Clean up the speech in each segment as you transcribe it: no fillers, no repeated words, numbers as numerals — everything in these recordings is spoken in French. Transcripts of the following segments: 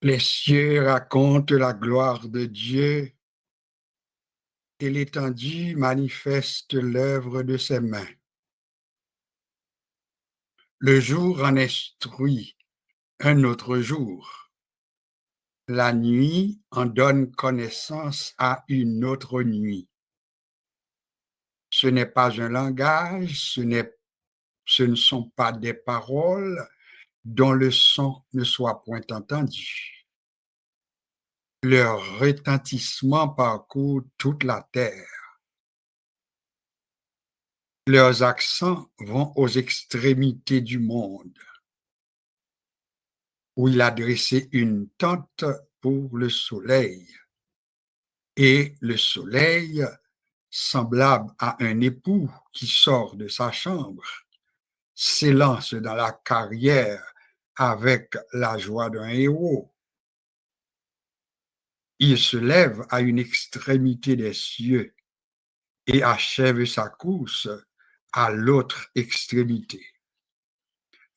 Les cieux racontent la gloire de Dieu et l'étendue manifeste l'œuvre de ses mains. Le jour en instruit un autre jour. La nuit en donne connaissance à une autre nuit. Ce n'est pas un langage, ce ne sont pas des paroles dont le son ne soit point entendu. Leur retentissement parcourt toute la terre. Leurs accents vont aux extrémités du monde, où il a dressé une tente pour le soleil. Et le soleil, semblable à un époux qui sort de sa chambre, s'élance dans la carrière avec la joie d'un héros. Il se lève à une extrémité des cieux et achève sa course à l'autre extrémité.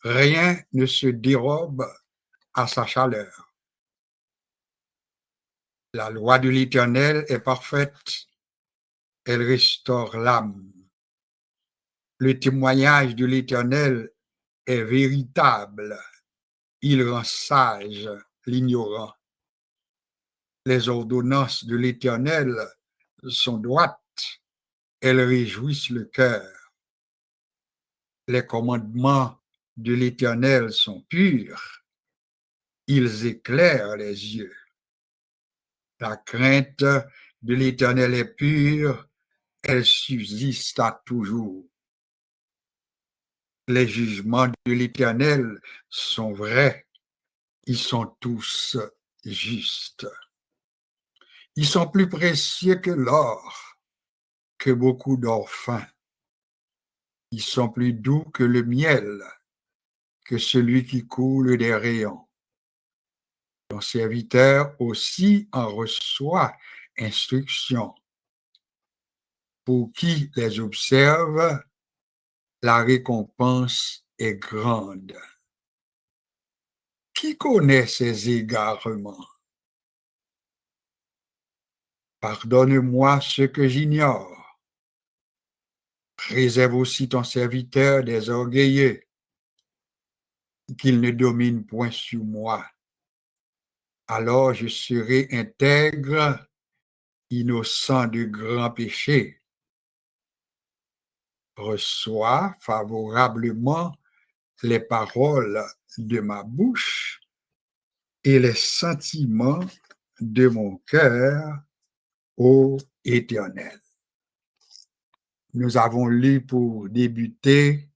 Rien ne se dérobe à sa chaleur. La loi de l'Éternel est parfaite, elle restaure l'âme. Le témoignage de l'Éternel est véritable, il rend sage l'ignorant. Les ordonnances de l'Éternel sont droites, elles réjouissent le cœur. Les commandements de l'Éternel sont purs, ils éclairent les yeux. La crainte de l'Éternel est pure, elle subsiste à toujours. Les jugements de l'Éternel sont vrais, ils sont tous justes. Ils sont plus précieux que l'or, que beaucoup d'or fin. Ils sont plus doux que le miel, que celui qui coule des rayons. Ton serviteur aussi en reçoit instruction. Pour qui les observe, la récompense est grande. Qui connaît ses égarements? Pardonne-moi ce que j'ignore. Préserve aussi ton serviteur des orgueilleux, qu'il ne domine point sur moi. Alors je serai intègre, innocent de grands péchés. Reçois favorablement les paroles de ma bouche et les sentiments de mon cœur, ô Éternel. Nous avons lu pour débuter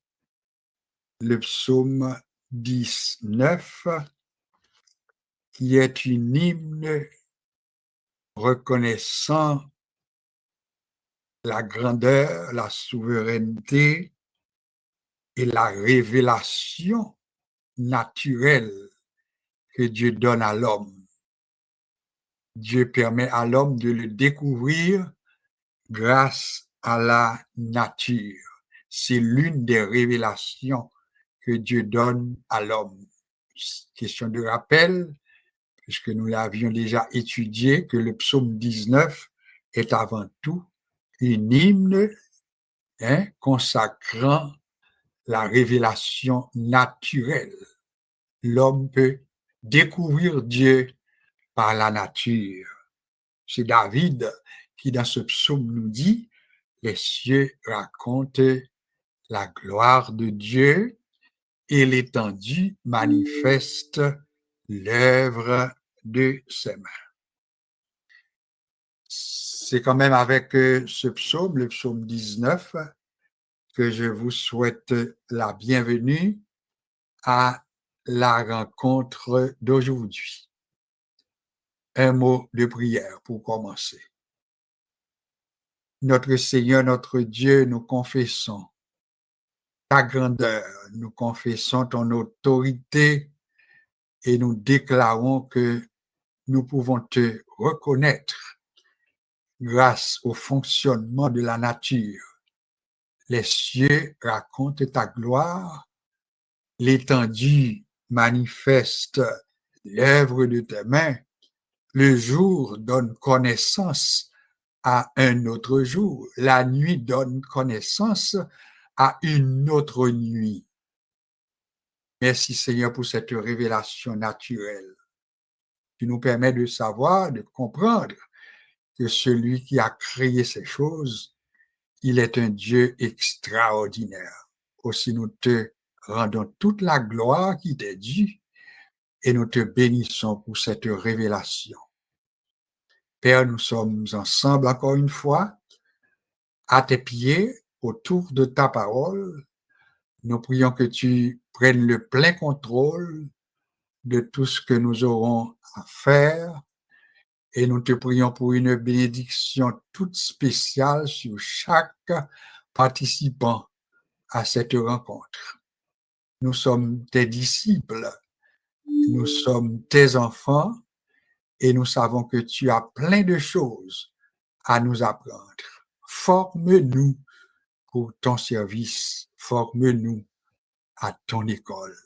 le psaume 19, qui est une hymne reconnaissant la grandeur, la souveraineté et la révélation naturelle que Dieu donne à l'homme. Dieu permet à l'homme de le découvrir grâce à la nature. C'est l'une des révélations que Dieu donne à l'homme. Question de rappel, puisque nous l'avions déjà étudié, que le psaume 19 est avant tout une hymne consacrant la révélation naturelle. L'homme peut découvrir Dieu par la nature. C'est David qui, dans ce psaume, nous dit « Les cieux racontent la gloire de Dieu et l'étendue manifeste l'œuvre de ses mains. » C'est quand même avec ce psaume, le psaume 19, que je vous souhaite la bienvenue à la rencontre d'aujourd'hui. Un mot de prière pour commencer. Notre Seigneur, notre Dieu, nous confessons ta grandeur, nous confessons ton autorité et nous déclarons que nous pouvons te reconnaître grâce au fonctionnement de la nature. Les cieux racontent ta gloire, l'étendue manifeste l'œuvre de tes mains. Le jour donne connaissance à un autre jour. La nuit donne connaissance à une autre nuit. Merci Seigneur pour cette révélation naturelle qui nous permet de savoir, de comprendre que celui qui a créé ces choses, il est un Dieu extraordinaire. Aussi nous te rendons toute la gloire qui t'est due et nous te bénissons pour cette révélation. Père, nous sommes ensemble encore une fois, à tes pieds, autour de ta parole. Nous prions que tu prennes le plein contrôle de tout ce que nous aurons à faire et nous te prions pour une bénédiction toute spéciale sur chaque participant à cette rencontre. Nous sommes tes disciples, nous sommes tes enfants et nous savons que tu as plein de choses à nous apprendre. Forme-nous pour ton service, forme-nous à ton école.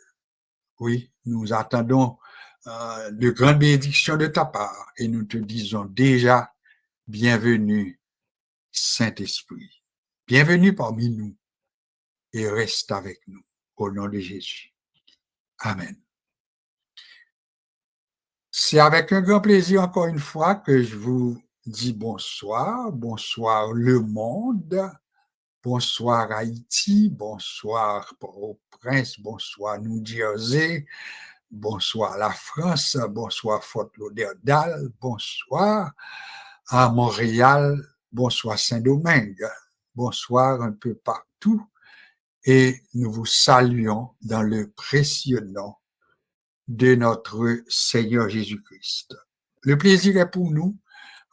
Oui, nous attendons de grandes bénédictions de ta part et nous te disons déjà bienvenue, Saint-Esprit. Bienvenue parmi nous et reste avec nous au nom de Jésus. Amen. C'est avec un grand plaisir encore une fois que je vous dis bonsoir, bonsoir le monde, bonsoir Haïti, bonsoir Port-au-Prince, bonsoir New Jersey, bonsoir la France, bonsoir Fort Lauderdale, bonsoir à Montréal, bonsoir Saint-Domingue, bonsoir un peu partout et nous vous saluons dans le précieux nom de notre Seigneur Jésus-Christ. Le plaisir est pour nous,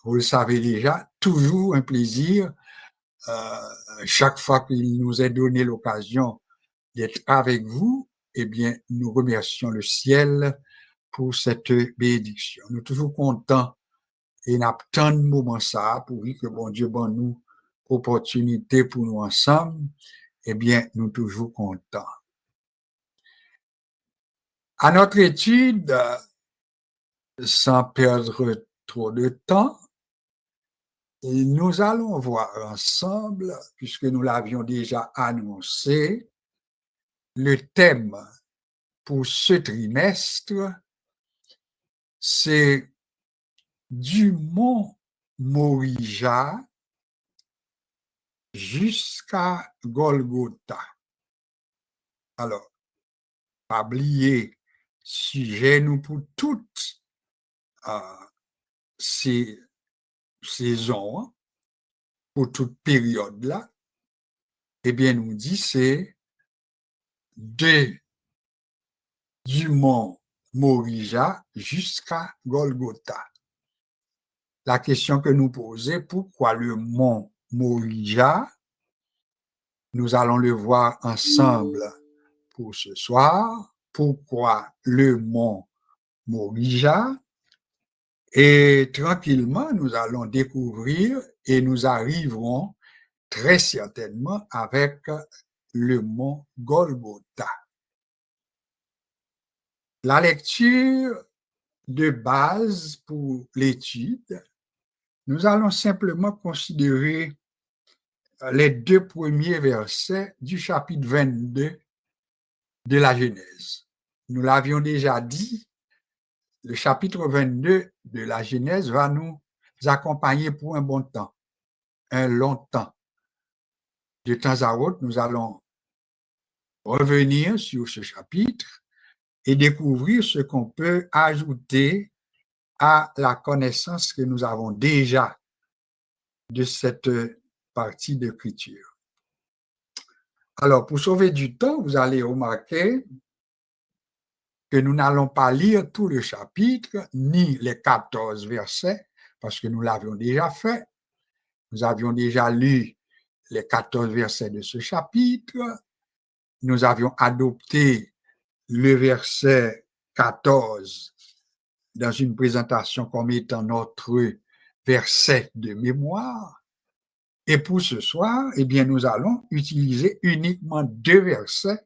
vous le savez déjà, toujours un plaisir. Chaque fois qu'il nous est donné l'occasion d'être avec vous, eh bien, nous remercions le ciel pour cette bénédiction. Nous sommes toujours contents et nous tant de moments ça pour que bon Dieu bon nous opportunité pour nous ensemble. Eh bien, nous sommes toujours contents. À notre étude, sans perdre trop de temps, nous allons voir ensemble, puisque nous l'avions déjà annoncé, le thème pour ce trimestre, c'est du mont Morija jusqu'à Golgotha. Alors, pas oublier, sujet nous pour toutes ces saisons, pour toute période là, eh bien, nous dit c'est du mont Morija jusqu'à Golgotha. La question que nous posons, pourquoi le mont Morija? Nous allons le voir ensemble pour ce soir. Pourquoi le mont Morija? Et tranquillement, nous allons découvrir et nous arriverons très certainement avec le mont Golgotha. La lecture de base pour l'étude, nous allons simplement considérer les 2 premiers versets du chapitre 22 de la Genèse. Nous l'avions déjà dit, le chapitre 22 de la Genèse va nous accompagner pour un bon temps, un long temps. De temps à autre, nous allons revenir sur ce chapitre et découvrir ce qu'on peut ajouter à la connaissance que nous avons déjà de cette partie d'écriture. Alors, pour sauver du temps, vous allez remarquer que nous n'allons pas lire tout le chapitre, ni les 14 versets, parce que nous l'avions déjà fait. Nous avions déjà lu les 14 versets de ce chapitre. Nous avions adopté le verset 14 dans une présentation comme étant notre verset de mémoire. Et pour ce soir, eh bien, nous allons utiliser uniquement 2 versets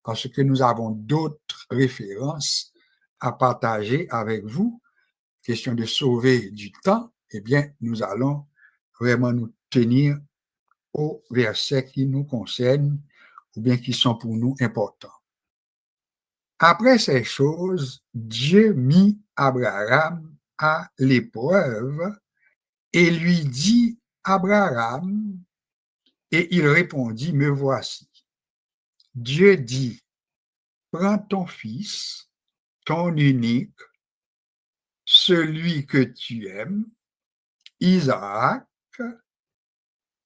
parce que nous avons d'autres références à partager avec vous, question de sauver du temps, eh bien, nous allons vraiment nous tenir aux versets qui nous concernent ou bien qui sont pour nous importants. Après ces choses, Dieu mit Abraham à l'épreuve et lui dit, Abraham, et il répondit, me voici. Dieu dit, prends ton fils, ton unique, celui que tu aimes, Isaac,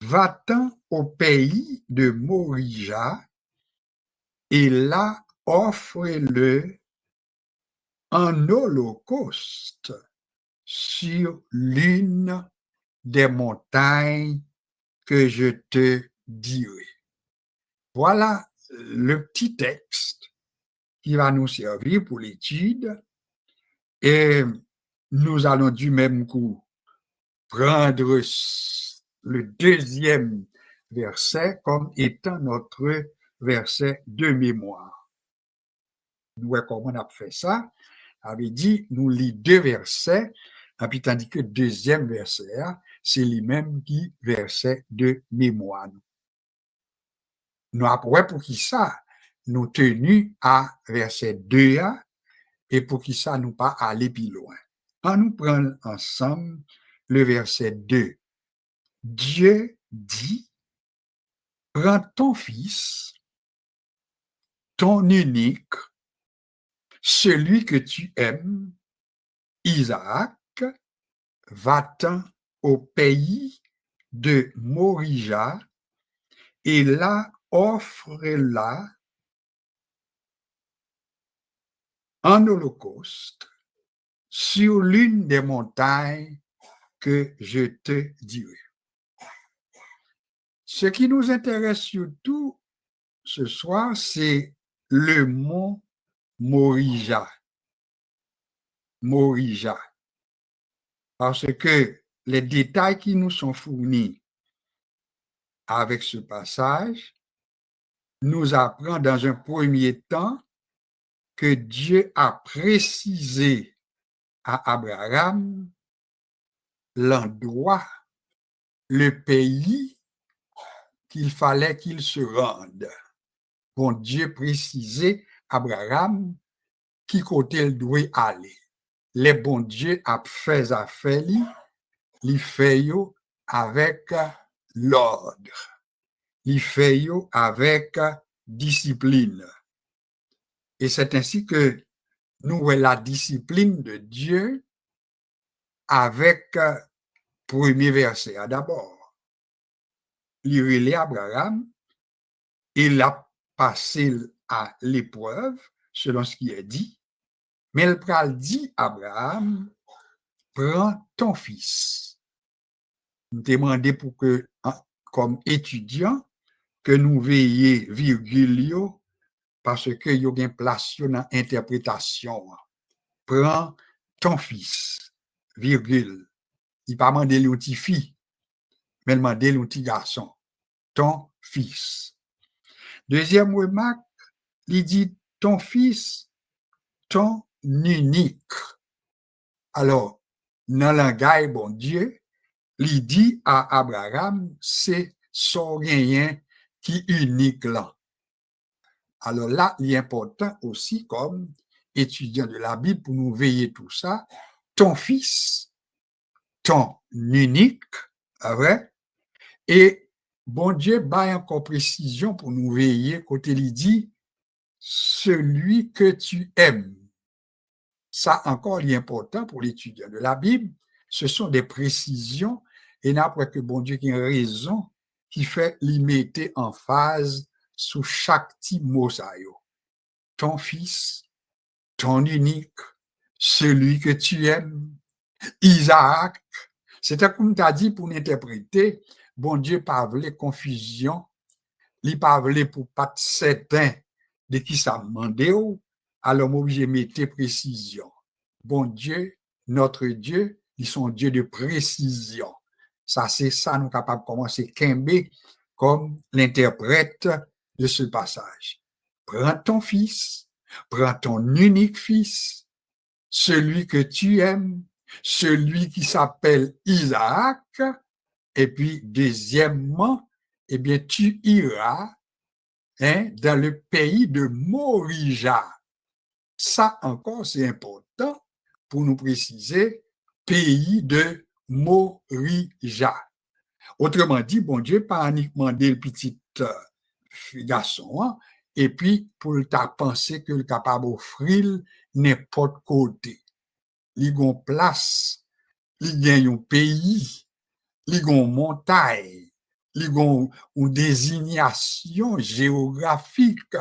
va-t'en au pays de Morija et là offre-le en holocauste sur l'une des montagnes que je te dirai. Voilà le petit texte qui va nous servir pour l'étude et nous allons du même coup prendre le deuxième verset comme étant notre verset de mémoire. Nous, comment on a fait ça? Avait dit, nous lit deux versets, et puis tandis que le deuxième verset, c'est lui-même qui verset de mémoire. Nous après, pour qui ça, nous tenus à verset 2, et pour qui ça, nous pas aller plus loin. On nous prend ensemble le verset 2. Dieu dit, prends ton fils, ton unique, celui que tu aimes, Isaac, va-t'en au pays de Morija et là offre-la en holocauste sur l'une des montagnes que je te dirai. Ce qui nous intéresse surtout ce soir, c'est le mont Morija. Morija. Parce que les détails qui nous sont fournis avec ce passage nous apprend dans un premier temps que Dieu a précisé à Abraham l'endroit, le pays qu'il fallait qu'il se rende. Bon Dieu précisé à Abraham qui côté il doit aller. Les bon Dieu a fait affaire li fait yo avec l'ordre. Li fait yo avec discipline. Et c'est ainsi que nous voyons la discipline de Dieu avec premier verset. D'abord, il relève Abraham, il a passé à l'épreuve, selon ce qui est dit, mais il pral dit Abraham, prends ton fils. Nous demandons pour que, comme étudiant, que nous veillions virgule parce que il y a une place dans l'interprétation. Prends ton fils, virgule. Il ne pas demander l'outil fille, mais il demander l'outil garçon. Ton fils. Deuxième remarque, il dit ton fils, ton unique. Alors, dans le langage, bon Dieu, il dit à Abraham, c'est son rien qui unique là. Alors là, il est important aussi comme étudiant de la Bible pour nous veiller tout ça. Ton fils, ton unique, vrai? Et bon Dieu bat encore précision pour nous veiller côté il dit celui que tu aimes. Ça encore est important pour l'étudiant de la Bible. Ce sont des précisions et n'après que bon Dieu qui a raison qui fait l'y mettre en phase sous chaque petit mot ça yo. Ton fils, ton unique, celui que tu aimes, Isaac. C'était comme tu as dit pour l'interpréter, bon Dieu pas voulu confusion, il pas voulu pour pas certain de qui ça demandait, alors obligé de mettre précision. Bon Dieu, notre Dieu, ils sont Dieu de précision. Ça, c'est ça, nous capables de commencer Kembe comme l'interprète de ce passage. Prends ton fils, prends ton unique fils, celui que tu aimes, celui qui s'appelle Isaac, et puis deuxièmement, eh bien, tu iras dans le pays de Morija. Ça encore, c'est important pour nous préciser, pays de Morija. Autrement dit, bon Dieu, pas uniquement des petits garçons, hein, et puis pour ta penser que le capable d'offrir n'importe côté. Li gon place, li gen yon pays, li gon montagne, li gon une désignation géographique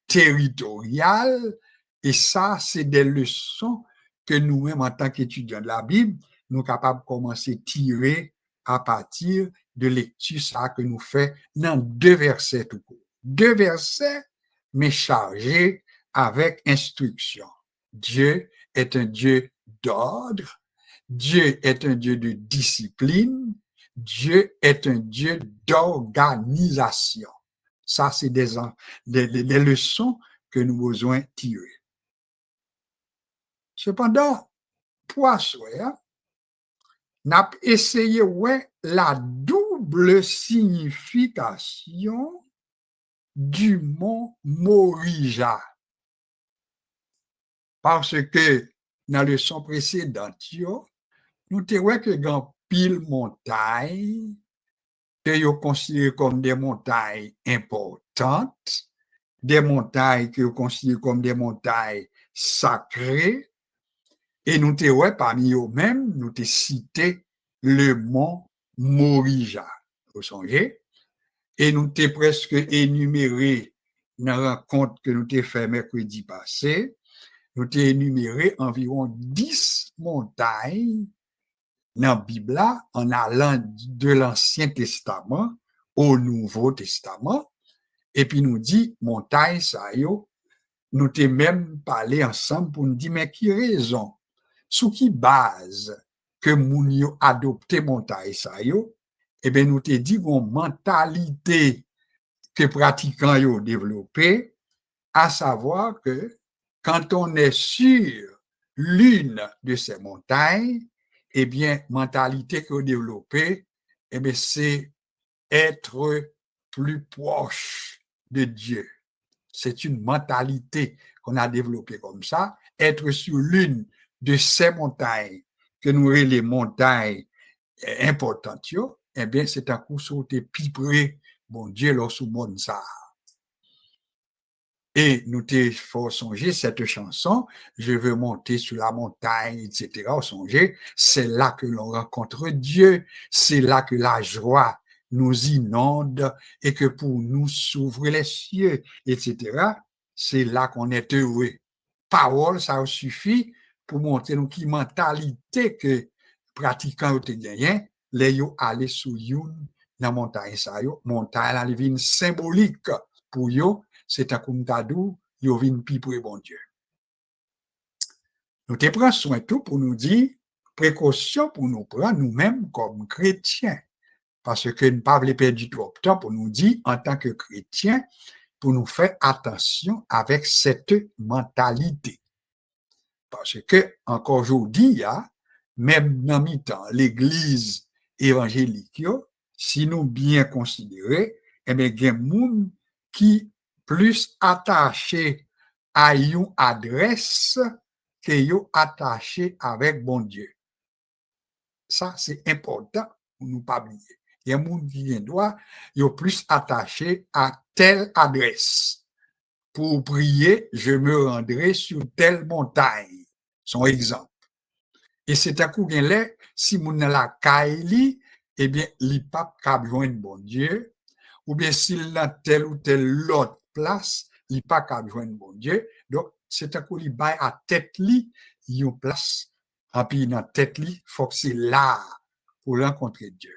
territoriale, et ça, c'est des leçons que nous-mêmes, en tant qu'étudiants de la Bible, nous sommes capables de commencer à tirer à partir de lecture ça que nous fait dans 2 versets tout court. 2 versets, mais chargés avec instruction. Dieu est un Dieu d'ordre, Dieu est un Dieu de discipline, Dieu est un Dieu d'organisation. Ça, c'est des leçons que nous avons besoin de tirer. Cependant, pour soi, n'a essayé ouais la double signification du mot Morija. Parce que dans la leçon précédente, nous avons que dans pile montagne que vous considérez comme des montagnes importantes, des montagnes que vous considérez comme des montagnes sacrées, et nous avons parmi eux-mêmes, nous avons cité le mont Morija. Vous songez? Et nous avons presque énuméré dans la rencontre que nous avons fait mercredi passé, nous avons énuméré environ 10 montagnes dans la Bible en allant de l'Ancien Testament au Nouveau Testament. Et puis nous dit, montagne, ça yo, nous t'ai même parlé ensemble pour nous dire, mais qui raison? Sous qui base que moun yo adopté montagne, ça yo? Eh bien, nous t'ai dit, une mentalité que pratiquants yo développé, à savoir que quand on est sur l'une de ces montagnes, eh bien, mentalité qu'on a développée, eh bien, c'est être plus proche de Dieu. C'est une mentalité qu'on a développée comme ça, être sur l'une de ces montagnes, que nous appelons les montagnes importantes, eh bien, c'est un coup sauté plus près, bon Dieu, lorsqu'on monte ça. Et nous te faut songer cette chanson, je veux monter sur la montagne, etc. Songer, c'est là que l'on rencontre Dieu, c'est là que la joie nous inonde et que pour nous s'ouvrir les cieux, etc. C'est là qu'on est heureux. Parole, ça suffit pour montrer nous qui mentalité que pratiquant ou te gagné, les yo aller sous youn dans montagne ça yo, montagne la divine symbolique pour yo. C'est un cadeau, il vient plus pour bon Dieu. Nous te prenons soin tout pour nous dire précaution pour nous prendre nous-mêmes comme chrétiens. Parce que nous ne pouvons pas perdre du tout temps pour nous dire en tant que chrétiens, pour nous faire attention avec cette mentalité. Parce que, encore aujourd'hui, même dans mi-temps, l'église évangélique, si nous bien considérons, eh bien, il y a des gens qui plus attaché à une adresse que yo attaché avec bon Dieu. Ça, c'est important pour nous pas oublier. Il y a des gens qui doit yo plus attaché à telle adresse. Pour prier, je me rendrai sur telle montagne. Son exemple. Et c'est un coup là, si moun la kaili, eh bien, li pas cap joindre bon Dieu, ou bien s'il n'a telle ou telle autre place, il pas capable joindre bon Dieu. Donc, c'est un coup li bail à tête li, yon place, et puis dans tête li, faut que c'est là pour rencontrer Dieu.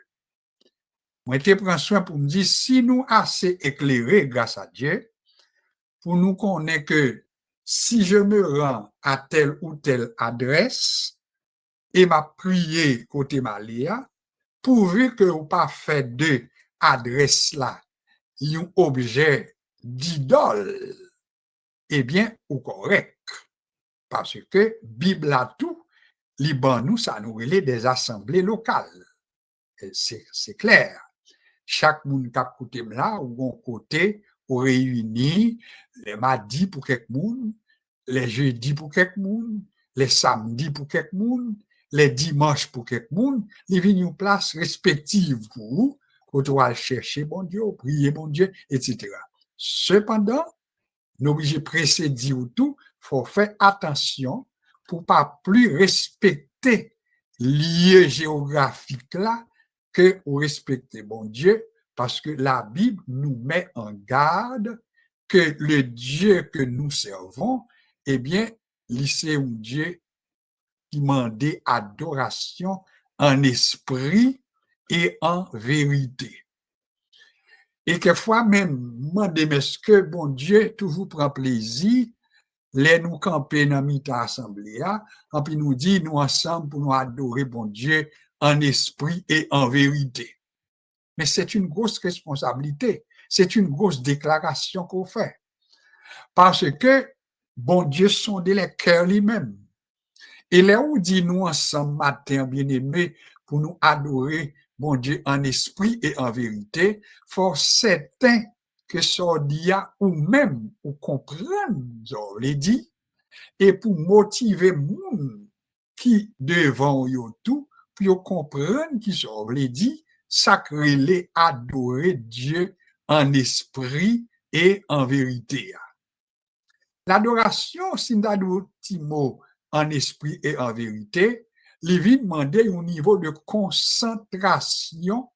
Moi, je prends soin pour me dire, si nous assez éclairés grâce à Dieu, pour nous connaître que si je me rends à telle ou telle adresse, et m'a prié côté Malia, pourvu que vous pas fait de adresse là, un objet d'idole, eh bien, ou correct. Parce que Bible a tout, Liban nous, ça nous relève des assemblées locales. C'est clair. Chaque monde qui a écouté là, ou un côté, ou réuni, les mardis pour quelques monde, les jeudis pour quelques monde, les samedis pour quelques monde, les dimanches pour quelques monde, ils viennent une place respective pour vous, quand on va chercher bon Dieu, prier bon Dieu, etc. Cependant, nous obligés précéder ou tout, faut faire attention pour pas plus respecter lieu géographique là que respecter bon Dieu, parce que la Bible nous met en garde que le Dieu que nous servons, eh bien, c'est un Dieu qui demandait adoration en esprit et en vérité. Et quelquefois même, demander, mais est-ce que bon Dieu toujours prend plaisir, les nous camper dans la assemblée, et puis nous dit, nous ensemble pour nous adorer bon Dieu en esprit et en vérité. Mais c'est une grosse responsabilité, c'est une grosse déclaration qu'on fait. Parce que bon Dieu sonde les cœurs lui-même. Et là où dit nous ensemble matin, bien-aimés, pour nous adorer bon Dieu en esprit et en vérité, faut certain que ça dit ou même ou comprendre, les dit, et pour motiver moun qui devant yo tout, pour comprendre qui ça les dit, sacré les adorer Dieu en esprit et en vérité. L'adoration, si nous avons petit mot en esprit et en vérité, il vient demander un niveau de concentration,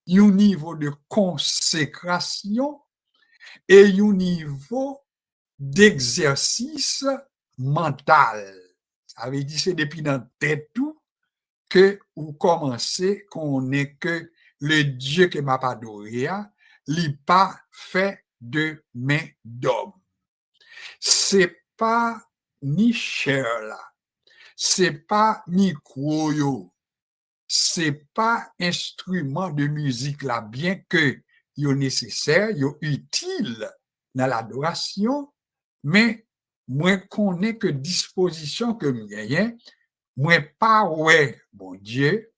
un niveau de consécration et un niveau d'exercice mental. Ça veut dire que c'est depuis dans tête tout que vous commencez qu'on est que le Dieu que m'a adoré, il pas fait de main d'homme. C'est pas ni cher là, c'est pas micro yo, c'est pas instrument de musique là, bien que yo nécessaire, yo utile dans l'adoration, mais moins qu'on ait que disposition que m'gagne, moins pas ouais, bon Dieu,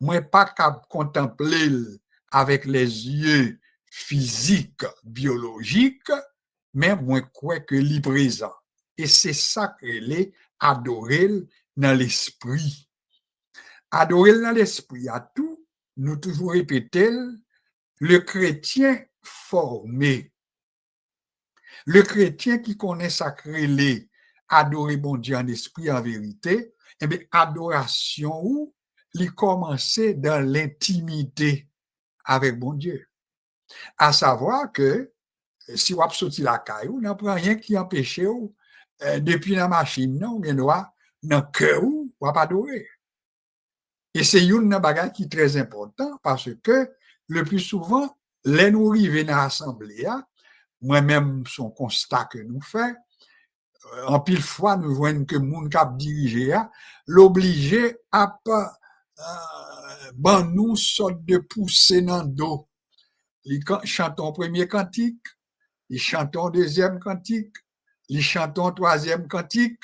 moins pas capable contempler avec les yeux physiques, biologiques, mais moins quoi que li présent. Et c'est ça que les adorer dans l'esprit. Adorer dans l'esprit à tout, nous toujours répéter, le chrétien formé, le chrétien qui connaît sacré les adorer bon Dieu en esprit en vérité, eh bien, adoration où il commençait dans l'intimité avec bon Dieu. À savoir que si vous sorti la caille, vous n'avez rien qui empêche depuis la machine, non, bien dans le cœur, vous pas adorer. Et c'est une bagage qui est très important parce que le plus souvent, les nous arrivons dans l'assemblée, moi-même, son constat que nous faisons, en pile fois, nous voyons que moun k'ap dirige, l'oblige à ban nous sorte de pousser dans le dos. Ils chantent un premier cantique, ils chantent un deuxième cantique, ils chantent un troisième cantique,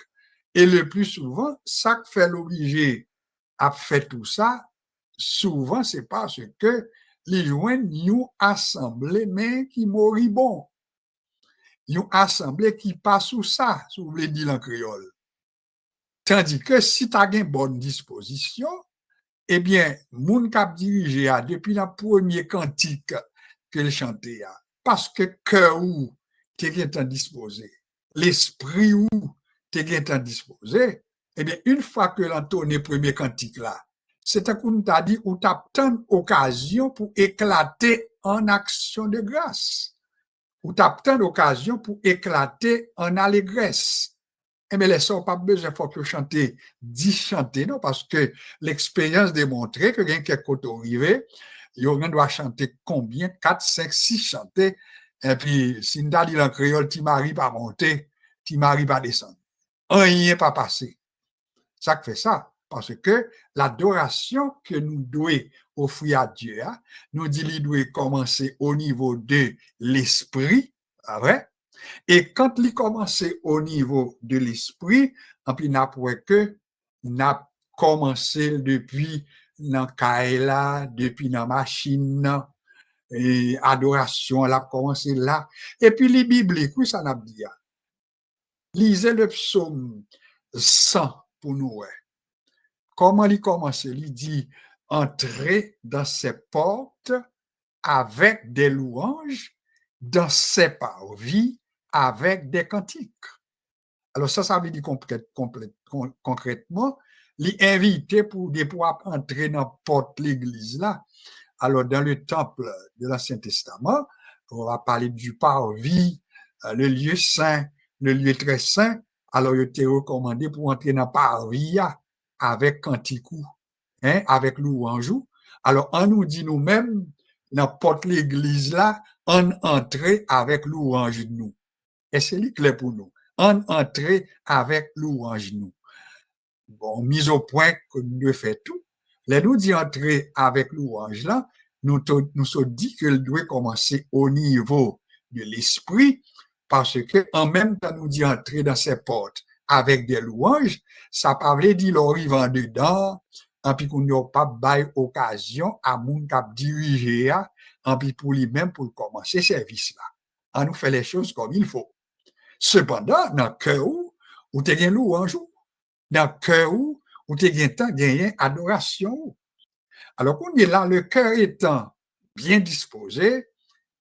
et le plus souvent, ça fait l'obligé à faire tout ça, souvent c'est parce que les joignent une assemblée, mais qui moribond. Une assemblée qui passe sous ça, si vous voulez dire en créole. Tandis que si tu as une bonne disposition, eh bien, moun k'ap dirige depuis la première cantique que le chantait, parce que cœur ou t'es bien disposé, l'esprit ou t'es bien disposé, eh bien, une fois que l'entonné premier cantique là, c'est un coup t'a dit ou t'as tant occasion pour éclater en action de grâce, ou t'as tant d'occasion pour éclater en allégresse. Eh bien, les sœurs, pas besoin faut que chanter, 10 chanter, non, parce que l'expérience démontre que rien quelque côté arrivé, il doit chanter combien? 4, 5, 6 chanter. Et puis, si nous dit en créole, ti mari pas monter, ti mari pas descendre. Rien pas passé. Ça fait ça. Parce que l'adoration que nous devons offrir à Dieu, nous dit qu'il doit commencer au niveau de l'esprit, vrai? Et quand il commençait au niveau de l'esprit, et puis n'a que n'a commencé depuis dans Kaila, depuis dans machine, et adoration, elle a commencé là. Et puis les bibliques, oui, ça n'a pas dit. Lisez le psaume 100 pour nous. Ouais. Comment il commence? Il dit, entrez dans ses portes avec des louanges, dans ses parvis avec des cantiques. Alors ça veut dire concrètement, l'inviter pour entrer dans la porte de l'église là. Alors dans le temple de l'Ancien Testament, on va parler du parvis, le lieu saint, le lieu très saint. Alors il était recommandé pour entrer dans le parvis avec canticou, hein, avec louanjou. Alors on nous dit nous-mêmes, dans la porte de l'église là, on entrer avec louange de nous. Et c'est clair pour nous. On entrer avec louange nous. Bon, mise au point que nous devons faire tout. Les nous dit entrer avec louange là, nous sommes dit qu'elle doit commencer au niveau de l'esprit, parce que en même temps nous dit entrer dans ces portes avec des louanges, ça ne veut pas dire l'arrivant dedans, et puis qu'on n'a pas bail occasion à mon cap diriger, et puis pour lui-même pour commencer service là. On nous fait les choses comme il faut. Cependant, dans le cœur où tu as louange, dans le cœur où tu as gagné adoration. Alors, qu'on est là, le cœur étant bien disposé,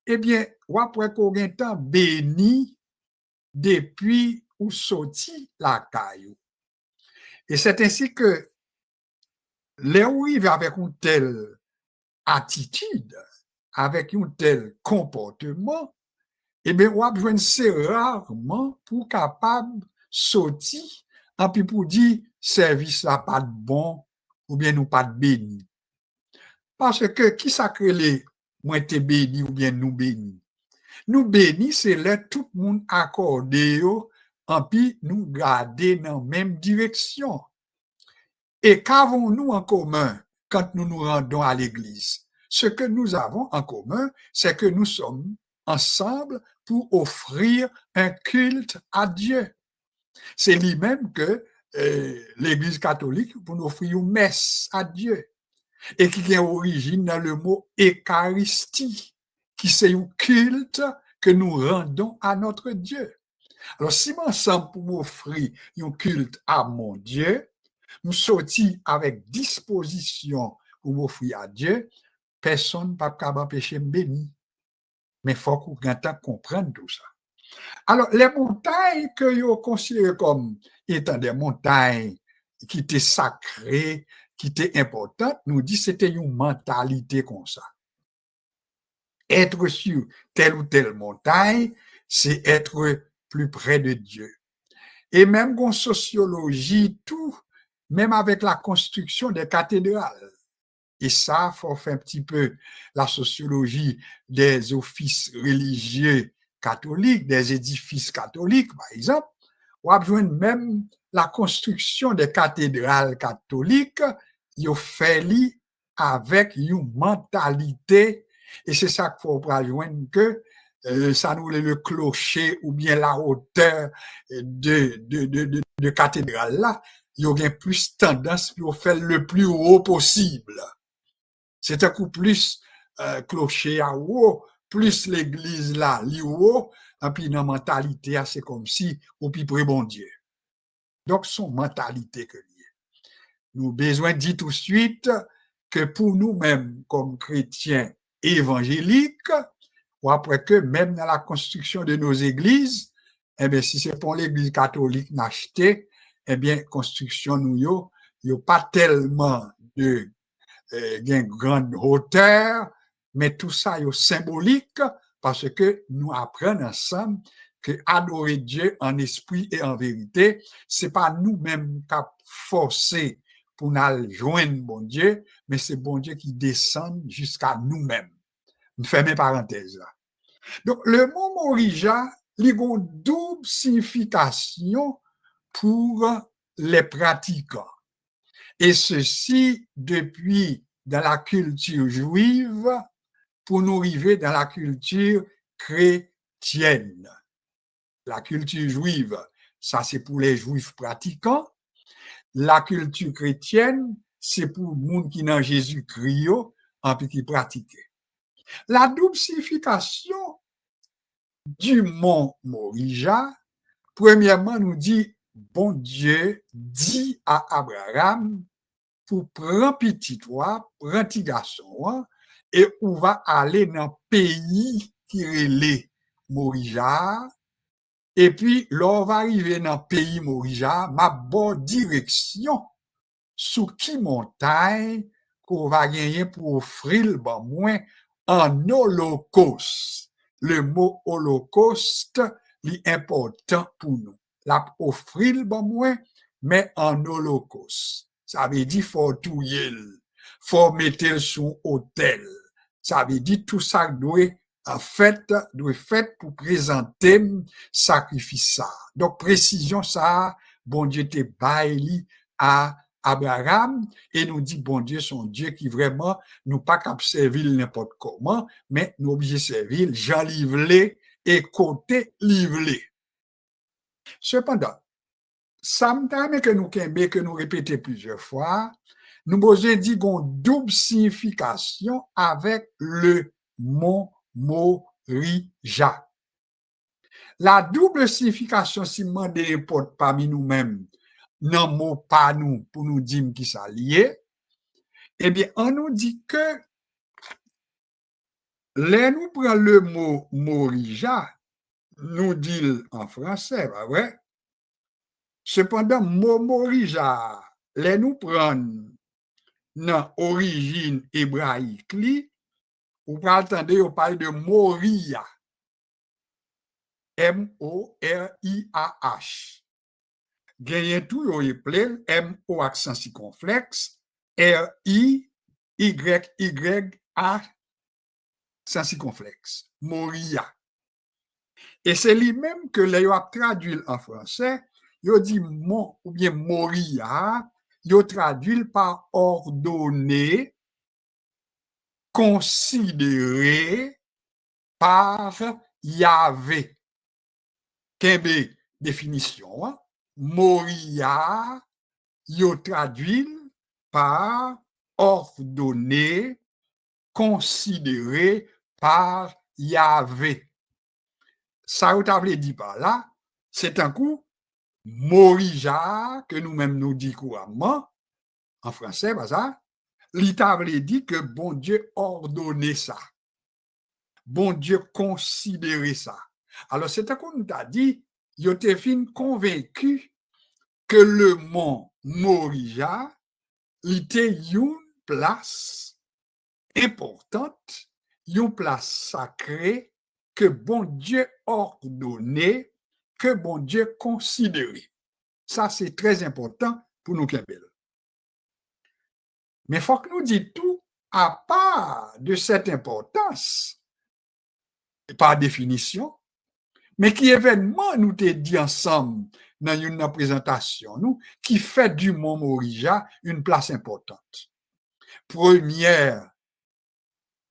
eh bien, ou après qu'on ait temps béni depuis ou sorti la caille. Et c'est ainsi que les arrivent avec une telle attitude, avec un tel comportement, eh bien, on a besoin de rarement pour capable sortir, et puis pour dire, service là pas de bon, ou bien nous pas de béni. Parce que, qui s'accrèle, moi t'es béni, ou bien nous béni? Nous béni, c'est là tout le monde accordé, et puis nous garder dans la même direction. Et qu'avons-nous en commun quand nous nous rendons à l'église? Ce que nous avons en commun, c'est que nous sommes ensemble pour offrir un culte à Dieu. C'est lui-même que l'Église catholique pour nous offrir une messe à Dieu et qui a origine dans le mot Eucharistie, qui c'est un culte que nous rendons à notre Dieu. Alors, si ensemble pour m'offrir un culte à mon Dieu, nous sortis avec disposition pour m'offrir à Dieu, personne ne peut pas m'empêcher de me bénir. Mais il faut qu'on comprenne tout ça. Alors, les montagnes que vous considérez comme étant des montagnes qui étaient sacrées, qui étaient importantes, nous dit que c'était une mentalité comme ça. Être sur telle ou telle montagne, c'est être plus près de Dieu. Et même en sociologie, tout, même avec la construction des cathédrales. Et ça, il faut faire un petit peu la sociologie des offices religieux catholiques, des édifices catholiques, par exemple. On a besoin même la construction des cathédrales catholiques, ils ont fait avec une mentalité, et c'est ça qu'il faut rejoindre que ça nous est le clocher ou bien la hauteur de cathédrale là, il y a plus tendance pour faire le plus haut possible. C'est un coup plus clocher à haut, plus l'église là, li haut, et puis dans la mentalité, c'est comme si, ou puis près bon Dieu. Donc, son mentalité que lié. Nous besoin de dire tout de suite que pour nous-mêmes, comme chrétiens évangéliques, ou après que même dans la construction de nos églises, eh bien, si c'est pour l'église catholique n'acheter, eh bien, construction nous y a pas tellement de d'une grande hauteur, mais tout ça est symbolique parce que nous apprenons ensemble que adorer Dieu en esprit et en vérité, c'est pas nous-mêmes qui forcer pour nous joindre bon Dieu, mais c'est bon Dieu qui descend jusqu'à nous-mêmes. Je fais mes parenthèses là. Donc, le mot Morija, il a une double signification pour les pratiquants. Et ceci depuis dans la culture juive pour nous arriver dans la culture chrétienne. la culture juive, ça c'est pour les juifs pratiquants. La culture chrétienne, c'est pour le monde qui dans Jésus-Christ, en qui pratiquait. La double signification du mont Morija, premièrement, nous dit, bon Dieu dit à Abraham, pour prendre petit toi, prendre petit garçon, et on va aller dans le pays qui est Morija, et puis, l'on va arriver dans le pays Morija, ma bonne direction, sous qui montagne qu'on va gagner pour offrir le moins en holocauste. Le mot holocauste est important pour nous. La offrir le moins, mais en holocauste. Ça veut dire faut touiller, faut mettre sur hôtel. Ça veut dire tout ça doit fait pour présenter sacrifice ça. Donc précision ça, bon Dieu te baille à Abraham et nous dit bon Dieu son Dieu qui vraiment nous pas cap servir n'importe comment mais nous obligé servir Jean livré et côté livré. Cependant, ça me permet que nous répéter plusieurs fois, nous besoin dire qu'on double signification avec le mot Morija. La double signification, si m'en n'importe parmi nous-mêmes, non mot pas nous, pour nous dire qui ça lié, eh bien, on nous dit que, là, nous prenons le mot Morija, nous dit en français, pas vrai? Cependant, mot Morija, là, nous prenons dans origine hébraïque, ou pas attendre, on parle de Moria. M-O-R-I-A-H. Gagné tout, il plein, M-O accent circonflexe, R-I-Y-Y-A accent circonflexe. Moria. Et c'est lui-même que les a traduit en français, il dit mon ou bien Moria, il traduit par ordonné, considéré par Yahvé. Quelle définition, hein? Moria, il traduit par ordonné, considéré par Yahvé. Ça, vous avez dit par là, c'est un coup Morija, que nous-mêmes nous dit couramment, en français, bah ça, l'Italie dit que bon Dieu ordonnait ça. Bon Dieu considérait ça. Alors, c'est un coup nous a dit, Yotéphine convaincu que le mont Morija était une place importante, une place sacrée que bon Dieu ordonnait, que bon Dieu considérait. Ça, c'est très important pour nous Kembel. Mais il faut que nous disions tout à part de cette importance, par définition, mais qui événement nous t'ai dit ensemble dans une présentation, nous, qui fait du mont Morija une place importante. Première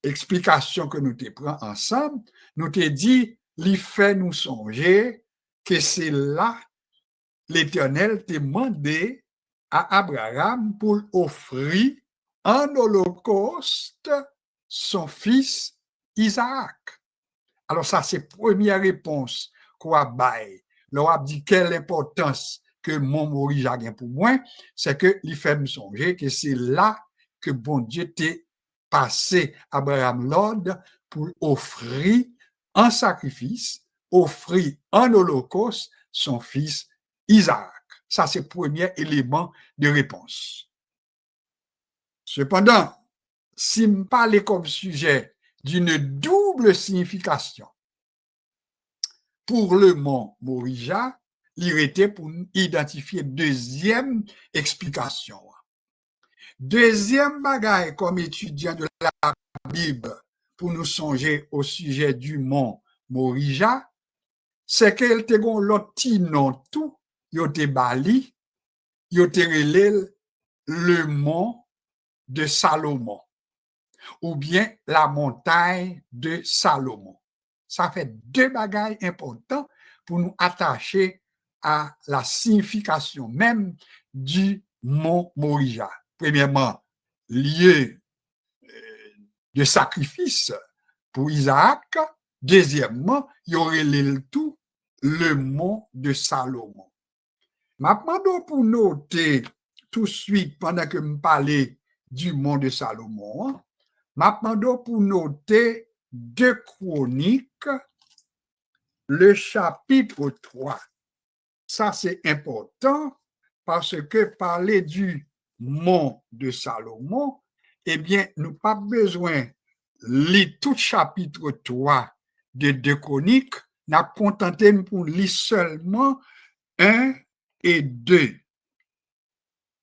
explication que nous te prenons ensemble, nous te dit, il fait nous songer que c'est là l'Éternel t'a demandé à Abraham pour offrir en holocauste son fils Isaac. Alors ça, c'est première réponse qu'on a baille. L'on a dit quelle importance que mon Morija a pour moi, c'est que il fait me songer que c'est là que bon Dieu t'a passé Abraham l'ordre pour offrir en sacrifice, offrir en holocauste son fils Isaac. Ça, c'est le premier élément de réponse. Cependant, si me parle comme sujet d'une double signification pour le mont Morija, il était pour identifier deuxième explication. Deuxième bagaille comme étudiant de la Bible pour nous songer au sujet du mont Morija, c'est qu'elle te gon l'autre nom tout, yo te bali, yo te relève le mont de Salomon ou bien la montagne de Salomon. Ça fait deux bagailles importants pour nous attacher à la signification même du mont Morija. Premièrement, lieu de sacrifice pour Isaac. Deuxièmement, il y aurait le tout le mont de Salomon. Maintenant, pour noter tout de suite, pendant que je parlais du mont de Salomon, maintenant, pour noter 2 Chroniques, le chapitre 3. Ça, c'est important parce que parler du mont de Salomon, eh bien, nous pas besoin de lire tout chapitre 3 de 2 Chroniques, n'a contenté pour lire seulement 1 et 2.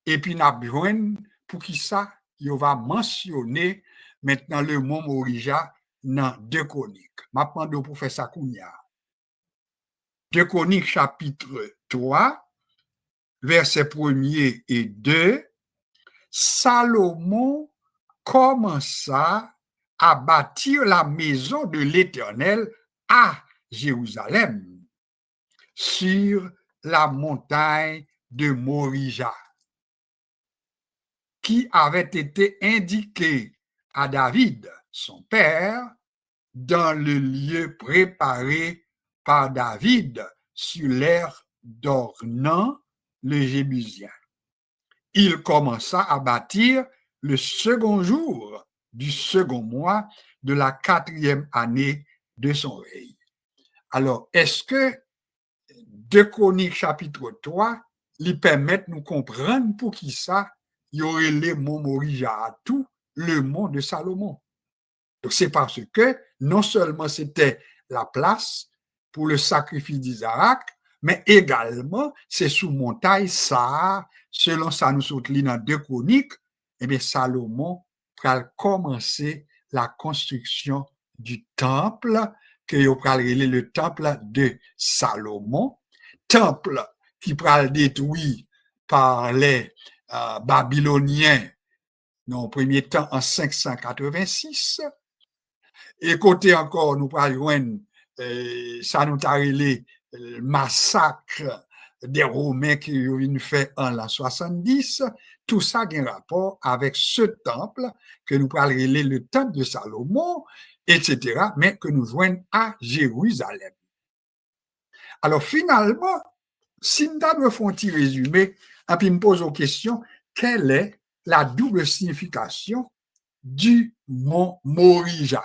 Et puis, n'a besoin pour qui ça, il va mentionner maintenant le mont Morija dans 2 Chroniques. Maintenant, pour faire ça, 2 Chroniques chapitre 3, versets 1er et 2, Salomon commença à bâtir la maison de l'Éternel à Jérusalem, sur la montagne de Morija, qui avait été indiquée à David, son père, dans le lieu préparé par David sur l'aire d'Ornan, le Jébusien. Il commença à bâtir le second jour du second mois de la 4e année de son règne. Alors, est-ce que 2 Chroniques chapitre 3 lui permettent de nous comprendre pour qui ça, il y aurait les monts Morija à tout le mont de Salomon? Donc, c'est parce que non seulement c'était la place pour le sacrifice d'Isaac, mais également c'est sous montagne ça, selon ça nous sommes dans 2 Chroniques, eh bien Salomon a commencé la construction du temple que il a le temple de Salomon, temple qui pral détruit par les Babyloniens dans le premier temps en 586. Et côté encore, nous parlons, ça nous a relé le massacre des Romains qui ont fait en l'an 70. Tout ça a un rapport avec ce temple que nous parlons le temple de Salomon, etc., mais que nous joignons à Jérusalem. Alors finalement, si nous devons faire un petit résumé, et puis me pose aux questions, quelle est la double signification du mont Morija?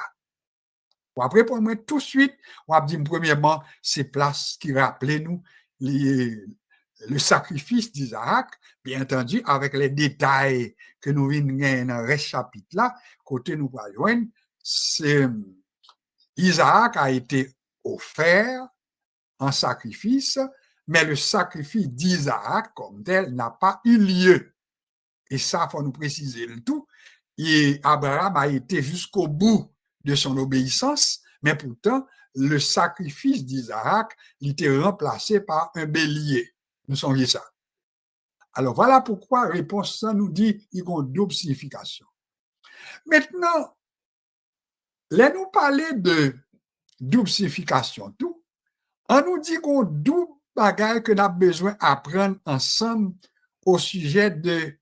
Après, pour moi, tout de suite, on va dire premièrement, ces places qui rappelaient nous le sacrifice d'Isaac, bien entendu, avec les détails que nous venons dans le chapitre là, côté nous voyons, c'est Isaac a été offert en sacrifice, mais le sacrifice d'Isaac comme tel n'a pas eu lieu. Et ça, il faut nous préciser le tout. Et Abraham a été jusqu'au bout de son obéissance, mais pourtant, le sacrifice d'Isaac était remplacé par un bélier. Nous songeons ça. Alors, voilà pourquoi la réponse ça nous dit qu'il y a une double signification. Maintenant, là, nous parler de double signification, tout, on nous dit qu'on double bagaille que nous avons besoin d'apprendre ensemble au sujet de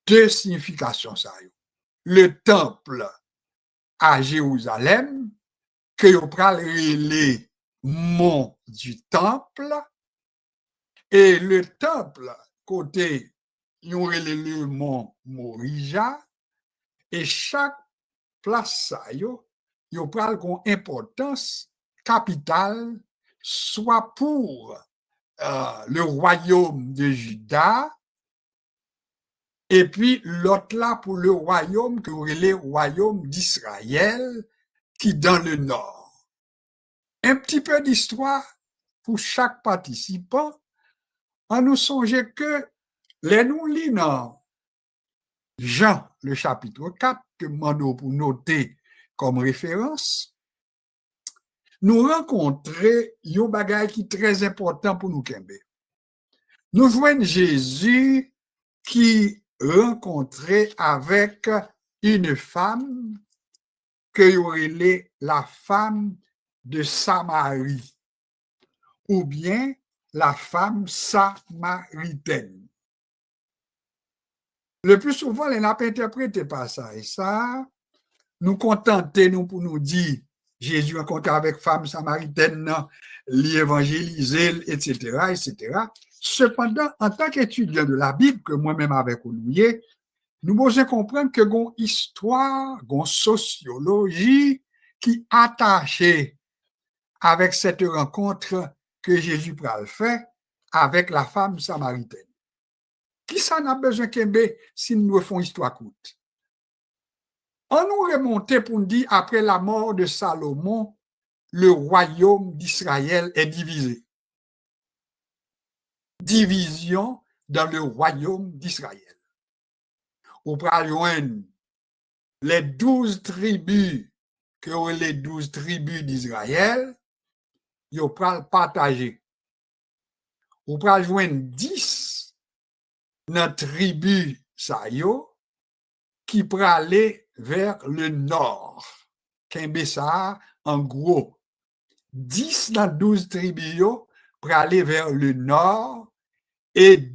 2 significations. Ça. Le temple à Jérusalem, que vous parlez les monts du temple, et le temple, côté, il y aurait le mont Morija, et chaque place, ça, il parle qu'on importance capitale, soit pour le royaume de Juda, et puis l'autre là pour le royaume que vous le royaume d'Israël qui dans le nord. Un petit peu d'histoire pour chaque participant, en nous songeant que les nous lisons Jean, le chapitre 4, que nous pour noter comme référence, nous rencontrons un bagage qui est très important pour nous. Nous voyons Jésus qui rencontrait avec une femme que y aurait la femme de Samarie. ou bien la femme samaritaine. Le plus souvent, elle n'a pas interprété par ça. Et ça, nous contenter nous pour nous dire Jésus rencontré avec femme samaritaine, l'évangéliser, etc., etc. Cependant, en tant qu'étudiant de la Bible, que moi-même avec Olivier, nous devons comprendre que une histoire, une sociologie qui est attachée avec cette rencontre que Jésus pral fait avec la femme samaritaine. Qui ça n'a besoin qu'un si nous faisons histoire courte? On nous remonte pour nous dire, après la mort de Salomon, le royaume d'Israël est divisé. Division dans le royaume d'Israël. On peut joindre les 12 tribus, que sont les 12 tribus d'Israël, ils peuvent partager. On peut joindre 10 dans la tribu qui peut aller vers le nord. Kembe ça, en gros, 10 dans 12 tribus pour aller vers le nord et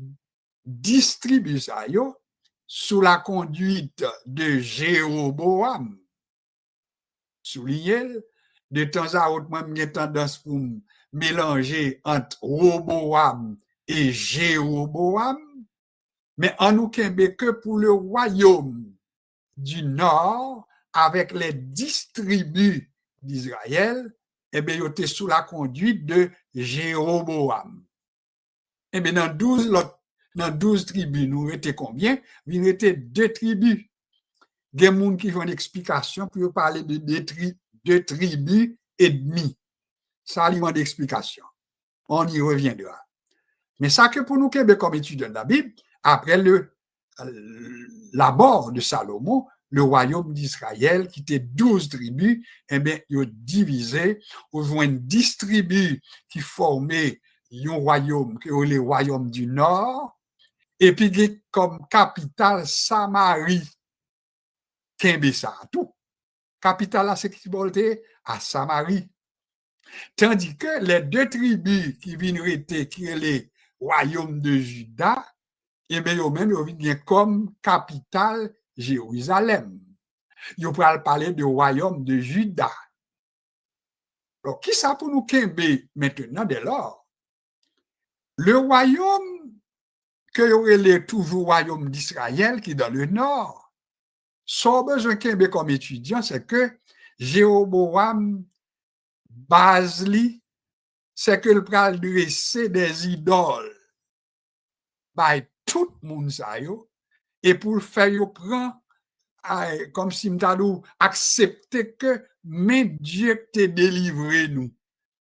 10 tribus ça, sous la conduite de Jéroboam. Souligné, de temps à autre, moi, j'ai tendance pour mélanger entre Roboam et Jéroboam, mais en nous kembe que pour le royaume du nord, avec les 10 tribus d'Israël, eh bien, ils étaient sous la conduite de Jéroboam. Eh bien, dans 12 tribus, nous étions combien? Nous étions 2 tribus. Des gens qui font une explication pour parler de 2 tribus et demi. Ça, il y a une explication. On y reviendra. Mais ça que pour nous, comme étudiants de la Bible, après la mort de Salomon, le royaume d'Israël, qui était 12 tribus, eh bien, ils ont divisé, ils ont 10 tribus qui formaient un royaume, qui est le royaume du Nord, et puis comme capitale Samarie, Kembe ça tout. Capitale là, c'est qui voltait à Samarie. Tandis que les 2 tribus qui viennent rester, qui est le royaume de Juda, et bien, ils viennent comme capitale Jérusalem. Ils peuvent parler du royaume de Juda. Alors, qui ça pour nous kembe maintenant dès lors? Le royaume que y aurait toujours royaume d'Israël qui est dans le nord, sans besoin kembe comme étudiant, c'est que Jéroboam Basli, c'est que le pral dresser des idoles by tout le monde ça yo, et pour le faire yo prend comme si m'tadou accepter que mais Dieu t'a délivré nous,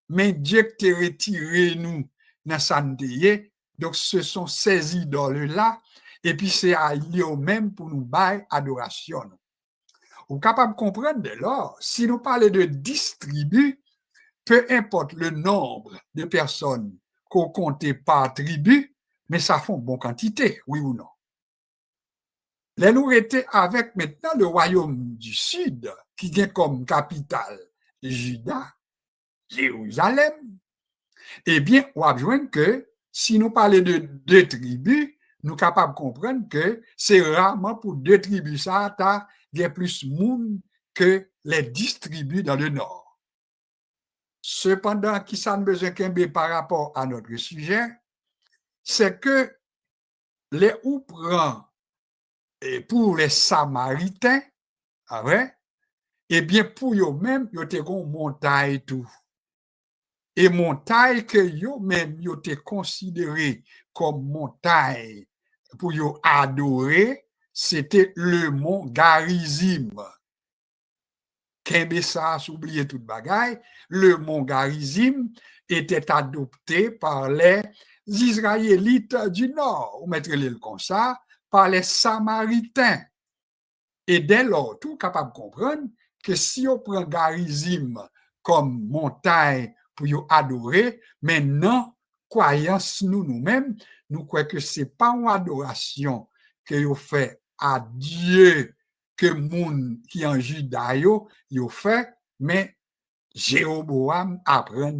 mais Dieu t'a retiré nous dans santé. Donc ce sont ces idoles là et puis c'est à eux même pour nous bailler adoration. Vous capable de comprendre dès lors, si nous parlons de 10 tribus, peu importe le nombre de personnes qu'on compte par tribu, mais ça fait une bonne quantité, oui ou non? Les nous étaient avec maintenant le royaume du Sud, qui vient comme capitale Juda, Jérusalem. Eh bien, on va voir que si nous parlons de 2 tribus, nous sommes capables de comprendre que c'est rarement pour 2 tribus ça, il y a plus de monde que les 10 tribus dans le nord. Cependant, qui ça ne besoin qu'un par rapport à notre sujet, c'est que les ou prend et pour les Samaritains, ah ouais, eh bien pour eux-mêmes, ils ont une montagne tout. Et montagne que eux-mêmes ils ont considéré comme montagne pour eux adorer, c'était le mont Garizim. Kembe ça, oublié toute bagaille, le mont Garizim était adopté par les Israélites du Nord, ou mettre le comme ça, par les Samaritains. Et dès lors, tout capable de comprendre que si on prend Garizim comme montagne pour y adorer, maintenant, croyance nous-mêmes, nous croyons que ce n'est pas une adoration que vous fait à Dieu que monde qui en Juda yo fait, mais Jéroboam apprend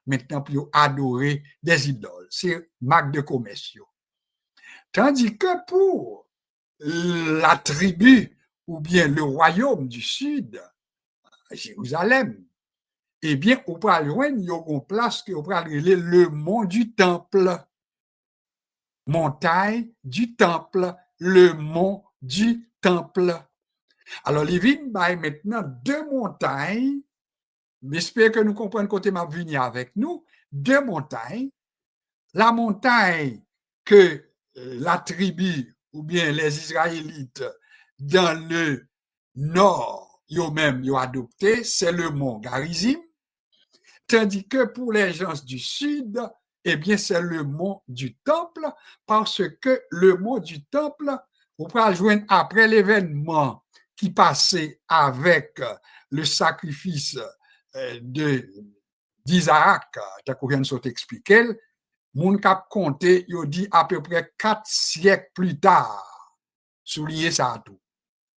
maintenant pour adorer des idoles. C'est marque de commerce. Tandis que pour la tribu ou bien le royaume du sud, Jérusalem, eh bien, on peut joindre une place que on peut appeler le mont du temple. Montagne du temple, le mont du temple. Alors, les vignes maintenant deux montagnes. J'espère que nous comprenons côté m'a venu avec nous. Deux montagnes. La montagne que la tribu ou bien les Israélites dans le nord, eux-mêmes, ils ont adopté, c'est le mont Garizim. Tandis que pour les gens du sud, eh bien, c'est le mont du temple, parce que le mont du temple, on peut le joindre après l'événement qui passait avec le sacrifice d'Isaac, qu'on vient de t'expliquer. Moun kap compté, il dit à peu près 4 siècles plus tard, souligner ça tout.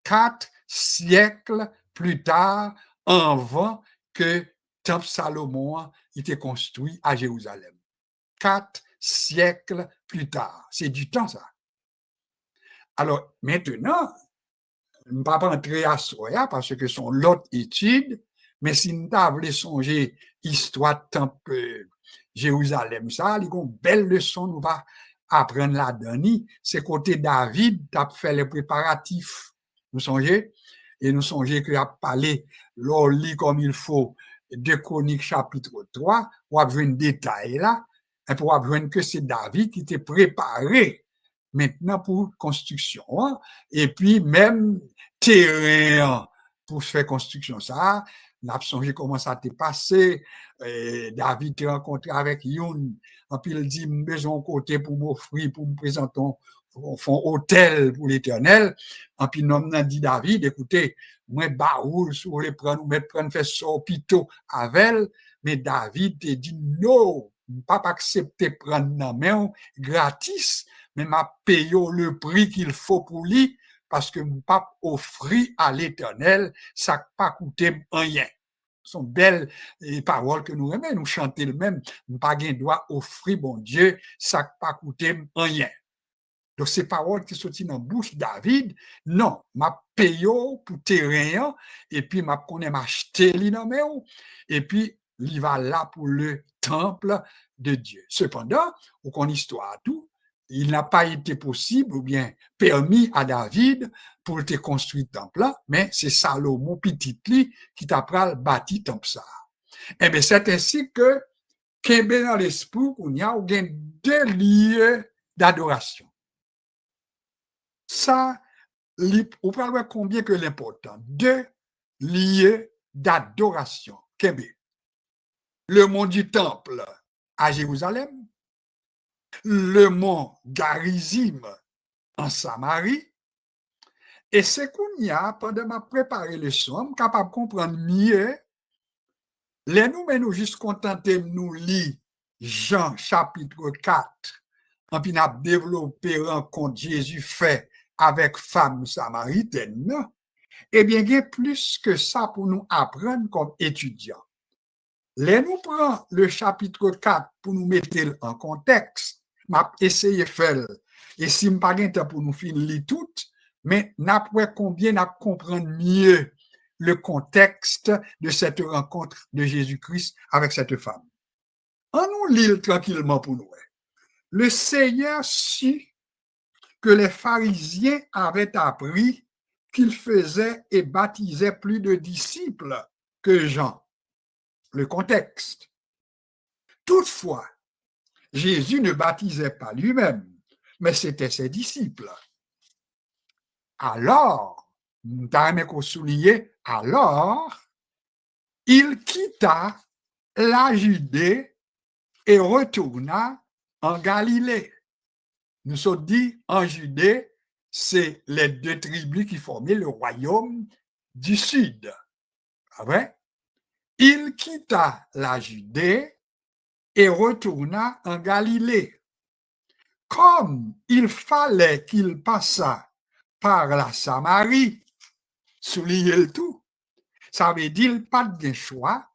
4 siècles plus tard, avant que Temple Salomon était construit à Jérusalem. 4 siècles plus tard. C'est du temps, ça. Alors, maintenant, je ne vais pas entrer à Soya parce que c'est l'autre étude, mais si nous avons songer l'histoire de Temple Jérusalem, ça, il y a une belle leçon nous va apprendre là-dedans. C'est côté David qui a fait les préparatifs. Nous songez? Et nous songez qu'il a parlé, l'on lit comme il faut, de Chroniques chapitre 3, on a besoin de détails là, et pour avoir besoin que c'est David qui était préparé maintenant pour construction, hein? Et puis même terrain pour faire construction ça, n'a songé comment ça t'est passé, David t'est rencontré avec Youn, et puis il dit, besoin côté pour m'offrir, pour me présenter font hôtel pour l'éternel, et puis l'homme a dit David, écoutez, moi baoul, si vous voulez prendre, prendre faire sopito avec, mais David te dit non, pas accepter prendre la main gratis, mais m'a payé le prix qu'il faut pour lui, parce que mon pape offrit à l'éternel, ça n'a pas coûté rien. Ce sont belles paroles que nous aimons, nous chanter le même, nous pas droit offrir, bon Dieu, ça n'a pas coûté rien. Donc, ces paroles qui sont dans la bouche de David, non, m'a payé pour terrain, et puis m'a connaît m'acheter l'inamé, et puis il va là pour le temple de Dieu. Cependant, au qu'on histoire tout, il n'a pas été possible ou bien permis à David pour te construire le temple là, mais c'est Salomon petit qui t'a bâti le temple ça. Eh bien, c'est ainsi que, dans l'esprit, qu'on y a deux lieux d'adoration. Ça, on peut voir combien que l'important. Deux lieux d'adoration. Le mont du temple à Jérusalem, le mont Garizim en Samarie, et c'est qu'on y a, pendant ma préparé le somme, capable de comprendre mieux, les nous juste contenter nous lire Jean chapitre 4, en puis n'a développé rencontre Jésus fait avec femme samaritaine, eh bien, il y a plus que ça pour nous apprendre comme étudiants. Les nous prend le chapitre 4 pour nous mettre en contexte, m'a essayé de faire, et si je pas temps pour nous finir tout, mais n'a pas combien n'a comprendre mieux le contexte de cette rencontre de Jésus-Christ avec cette femme. En nous lire tranquillement pour nous. Le Seigneur sut que les pharisiens avaient appris qu'il faisait et baptisait plus de disciples que Jean. Le contexte. Toutefois, Jésus ne baptisait pas lui-même, mais c'était ses disciples. Alors, il quitta la Judée et retourna en Galilée. Nous sommes dit en Judée, c'est les deux tribus qui formaient le royaume du sud. Après, il quitta la Judée et retourna en Galilée. Comme il fallait qu'il passât par la Samarie, soulignez le tout, ça veut dire pas de choix,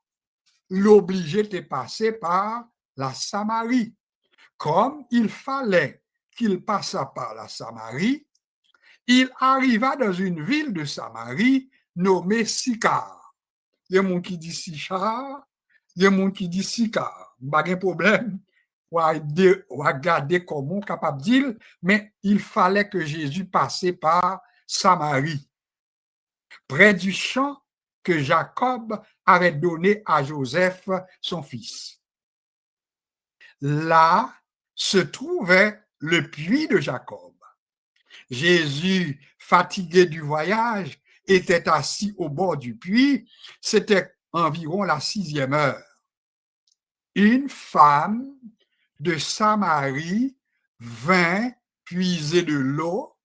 l'obligeait de passer par la Samarie. Comme il fallait qu'il passât par la Samarie, il arriva dans une ville de Samarie nommée Sychar. Il y a des gens qui disent Sychar, il y a des gens qui disent Sychar. Pas de problème. On va regarder comment on est capable de dire, mais il fallait que Jésus passe par Samarie, près du champ que Jacob avait donné à Joseph, son fils. Là se trouvait le puits de Jacob. Jésus, fatigué du voyage, était assis au bord du puits. C'était environ la 6e heure. Une femme de Samarie vint puiser de l'eau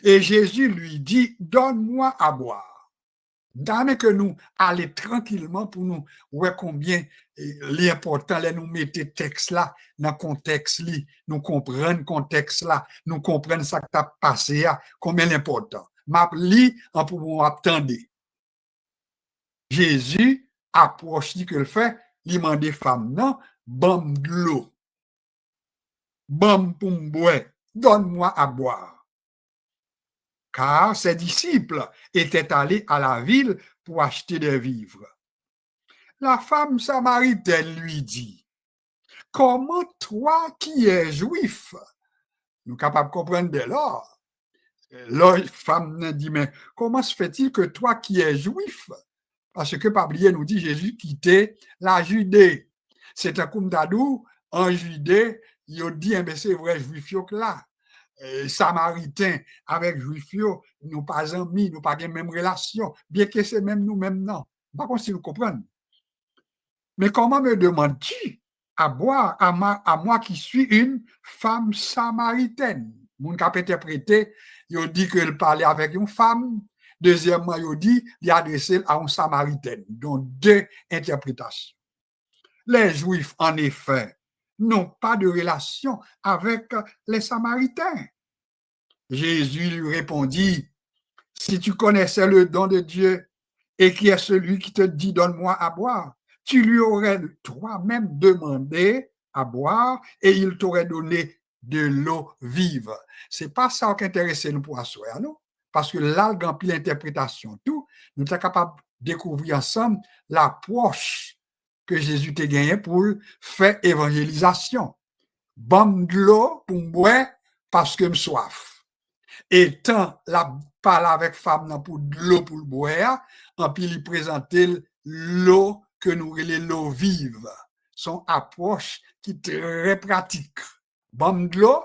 et Jésus lui dit, donne-moi à boire. Dame que nous allons tranquillement pour nous voir combien l'important est nous mettre texte là dans le contexte là, nous comprendre le contexte là, nous comprendre ça qui a passé, combien l'important. M'a li en pour attendre. Jésus approche dit que le fait, il demande des femmes non, bam de l'eau. Bam pour boire, donne-moi à boire. Car ses disciples étaient allés à la ville pour acheter des vivres. La femme samaritaine lui dit, comment toi qui es juif, nous sommes capables de comprendre dès lors, la femme dit, mais comment se fait-il que toi qui es juif, parce que Pablier nous dit Jésus quittait la Judée. C'est un comme d'adou, en Judée, il dit, mais c'est vrai, juif là. Samaritain avec juif, nous pas amis, nous pas de même relation, bien que c'est même nous-mêmes, non. Par contre, si vous comprenez. Mais comment me demandes-tu à boire à moi qui suis une femme samaritaine? Mon cap interprété, il dit qu'il parlait avec une femme. Deuxièmement, il dit qu'il adressé à une samaritaine. Donc, 2 interprétations. Les Juifs, en effet, n'ont pas de relation avec les Samaritains. Jésus lui répondit, si tu connaissais le don de Dieu et qui est celui qui te dit donne-moi à boire, tu lui aurais toi-même demandé à boire et il t'aurait donné de l'eau vive. C'est pas ça qui intéresse nous pour asseoir, non? Parce que là, dans l'interprétation, tout, nous sommes capables de découvrir ensemble l'approche que Jésus t'a gagné pour faire évangélisation. Bon de l'eau pour boire parce que me soif. Et tant la parle avec femme pour de l'eau pour le boire, en puis lui présenter l'eau que nous relève l'eau vive. Son approche qui est très pratique. Bon de l'eau,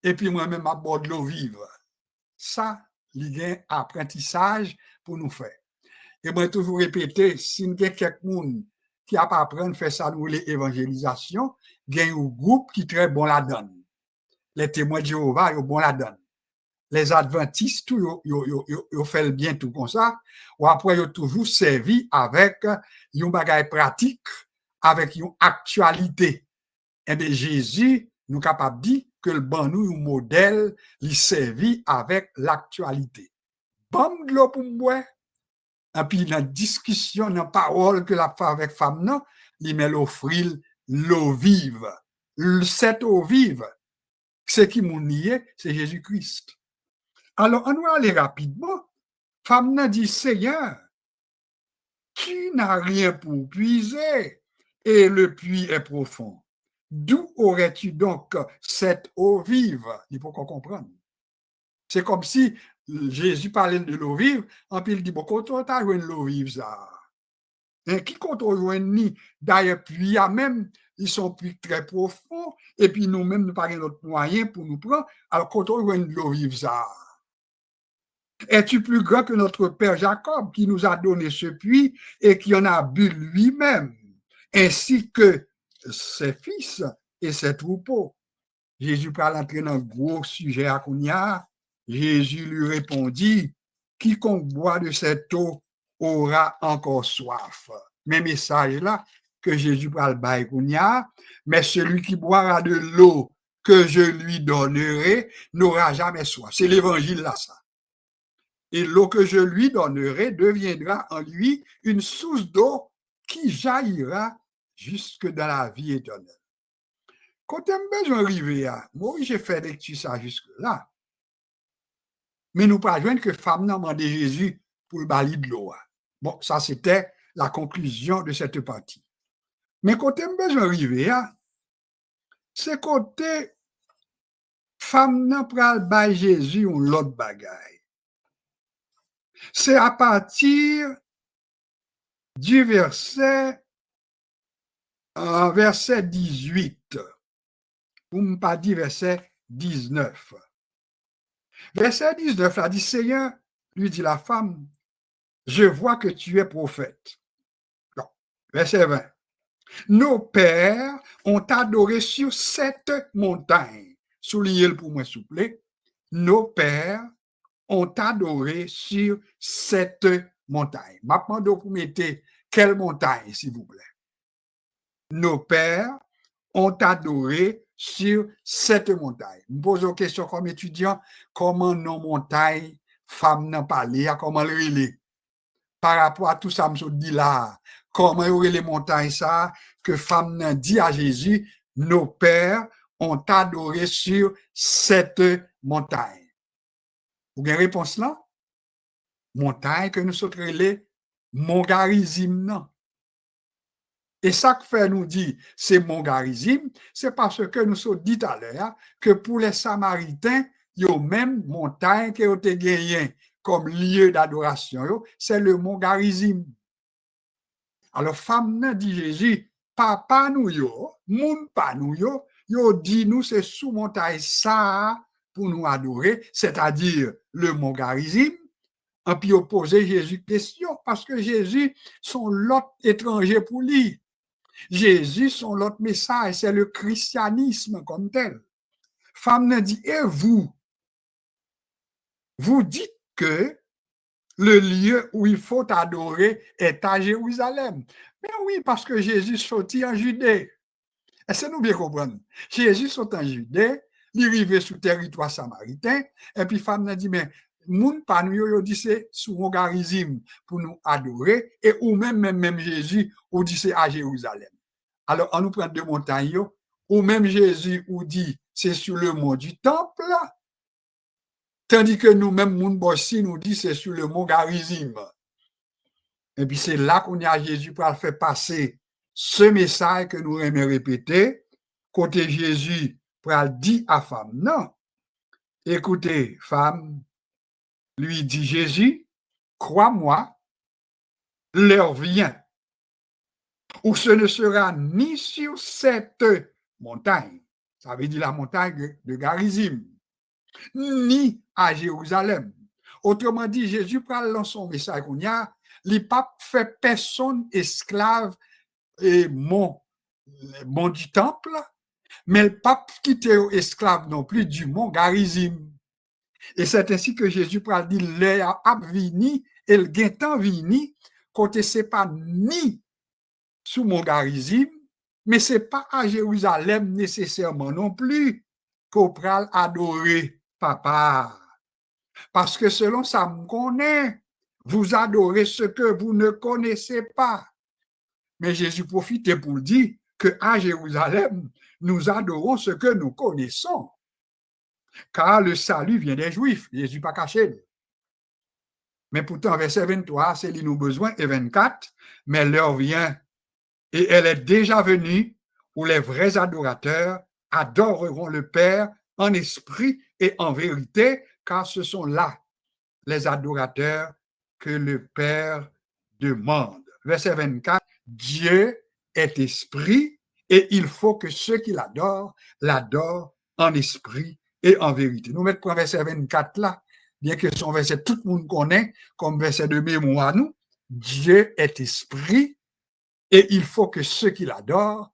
et puis moi-même à bord de l'eau vive. Ça, il y a un apprentissage pour nous faire. Et moi, toujours répéter, si nous avons quelqu'un qui a pas apprendre à faire ça, nous l'évangélisation, il y a un groupe qui est très bon là-dedans. Les témoins de Jéhovah, ils sont bons là-dedans. Les adventistes, ils font le bien tout comme ça, ou après, ils ont toujours servi avec une bagaille pratique, avec une actualité. Et bien, Jésus nous est capable de dire que le bon nous, un modèle, il servit avec l'actualité. Bon de l'eau pour moi, et puis dans la discussion, dans la parole que la fait avec femme, non, il met l'offrir l'eau vive. Cette eau vive, ce qui m'a nié, c'est Jésus-Christ. Alors, on va aller rapidement. Femme n'a dit, Seigneur, tu n'as rien pour puiser et le puits est profond. D'où aurais-tu donc cette eau vive? Il faut qu'on comprenne. C'est comme si Jésus parlait de l'eau vive, en puis il dit, bon, quand on a joué l'eau vive, ça. Et qui compte rejoindre d'ailleurs, puis il y a même, ils sont plus très profonds, et puis nous-mêmes, nous n'avons pas d'autres moyens pour nous prendre, alors quand on rejoint l'eau vive, ça. Es-tu plus grand que notre père Jacob qui nous a donné ce puits et qui en a bu lui-même, ainsi que ses fils et ses troupeaux? Jésus parle entrer dans un gros sujet à Kounia. Jésus lui répondit, quiconque boit de cette eau aura encore soif. Même message là que Jésus parle à Kounia, mais celui qui boira de l'eau que je lui donnerai n'aura jamais soif. C'est l'évangile là, ça. Et l'eau que je lui donnerai deviendra en lui une source d'eau qui jaillira jusque dans la vie éternelle. Quand tu as besoin d'arriver à, moi, j'ai fait lecture ça jusque-là. Mais nous pas joindre que femme n'a demandé Jésus pour le bali de l'eau. Bon, ça c'était la conclusion de cette partie. Mais quand tu as besoin d'arriver à, c'est côté femme n'a pas le Jésus ou l'autre bagaille. C'est à partir du verset 18, ou ne pas dire verset 19. Verset 19, là dit Seigneur, lui dit la femme, je vois que tu es prophète. Non. Verset 20. Nos pères ont adoré sur cette montagne. Soulignez-le pour moi, s'il vous plaît. Nos pères ont adoré sur cette montagne. Maintenant, vous mettez quelle montagne, s'il vous plaît? Nos pères ont adoré sur cette montagne. Je me pose une question comme étudiant, comment nos montagnes, femmes n'ont parlé, comment le relais? Par rapport à tout ça, je me dis là, comment il y aurait les montagnes ça, que femmes n'ont dit à Jésus, nos pères ont adoré sur cette montagne. Vous avez une réponse là? Montagne que nous sommes relais, Mont Garizim, non. Et ça que fait nous dit, c'est Mont Garizim, c'est parce que nous sommes dit à l'heure que pour les Samaritains, il y a même montagne qui a été gagnée comme lieu d'adoration, c'est le Mont Garizim. Alors, femme dit Jésus, papa nous yo, moun pa nous yo dit nous c'est sous montagne ça pour nous adorer, c'est-à-dire le Mont Garizim. Et puis, il posé Jésus question parce que Jésus, son l'autre étranger pour lui. Jésus, son l'autre message, c'est le christianisme comme tel. Femme ne dit, et vous dites que le lieu où il faut adorer est à Jérusalem. Mais oui, parce que Jésus sortit en Judée. Est-ce que nous bien comprendre? Jésus sortit en Judée, il arrivait sous territoire samaritain, et puis femme a dit, mais moun pa nous yo dit c'est sous Mont Garizim pour nous adorer, et ou même Jésus, ou dit c'est à Jérusalem. Alors, on nous prend deux montagnes, ou même Jésus, ou dit c'est sur le mont du temple, tandis que nous-mêmes, moun bossi, nous dit c'est sur le Mont Garizim. Et puis c'est là qu'on a Jésus pour faire passer ce message que nous aimons répéter, côté Jésus pour dire à femme, non, écoutez, femme, lui dit Jésus, crois-moi, l'heure vient où ce ne sera ni sur cette montagne, ça veut dire la montagne de Garizim, ni à Jérusalem. Autrement dit, Jésus parle dans son message qu'on y a, les papes fait personne esclave et mon du temple, mais le pape qui était esclave non plus du mont Garizim. Et c'est ainsi que Jésus parle dit l'heure a vini et le temps vini, côté c'est pas ni sous mont Garizim, mais c'est pas à Jérusalem nécessairement non plus qu'on pral adorer papa. Parce que selon ça me connaît, vous adorez ce que vous ne connaissez pas. Mais Jésus profitait pour dire qu'à Jérusalem, nous adorons ce que nous connaissons. Car le salut vient des Juifs. Jésus pas caché. Mais pourtant, verset 23, c'est lui nous besoin, et 24, mais l'heure vient, et elle est déjà venue, où les vrais adorateurs adoreront le Père en esprit et en vérité, car ce sont là les adorateurs que le Père demande. Verset 24, Dieu est esprit et il faut que ceux qui l'adorent en esprit et en vérité. Nous mettons verset 24 là, bien que son verset tout le monde connaît comme verset de mémoire nous. Dieu est esprit et il faut que ceux qui l'adorent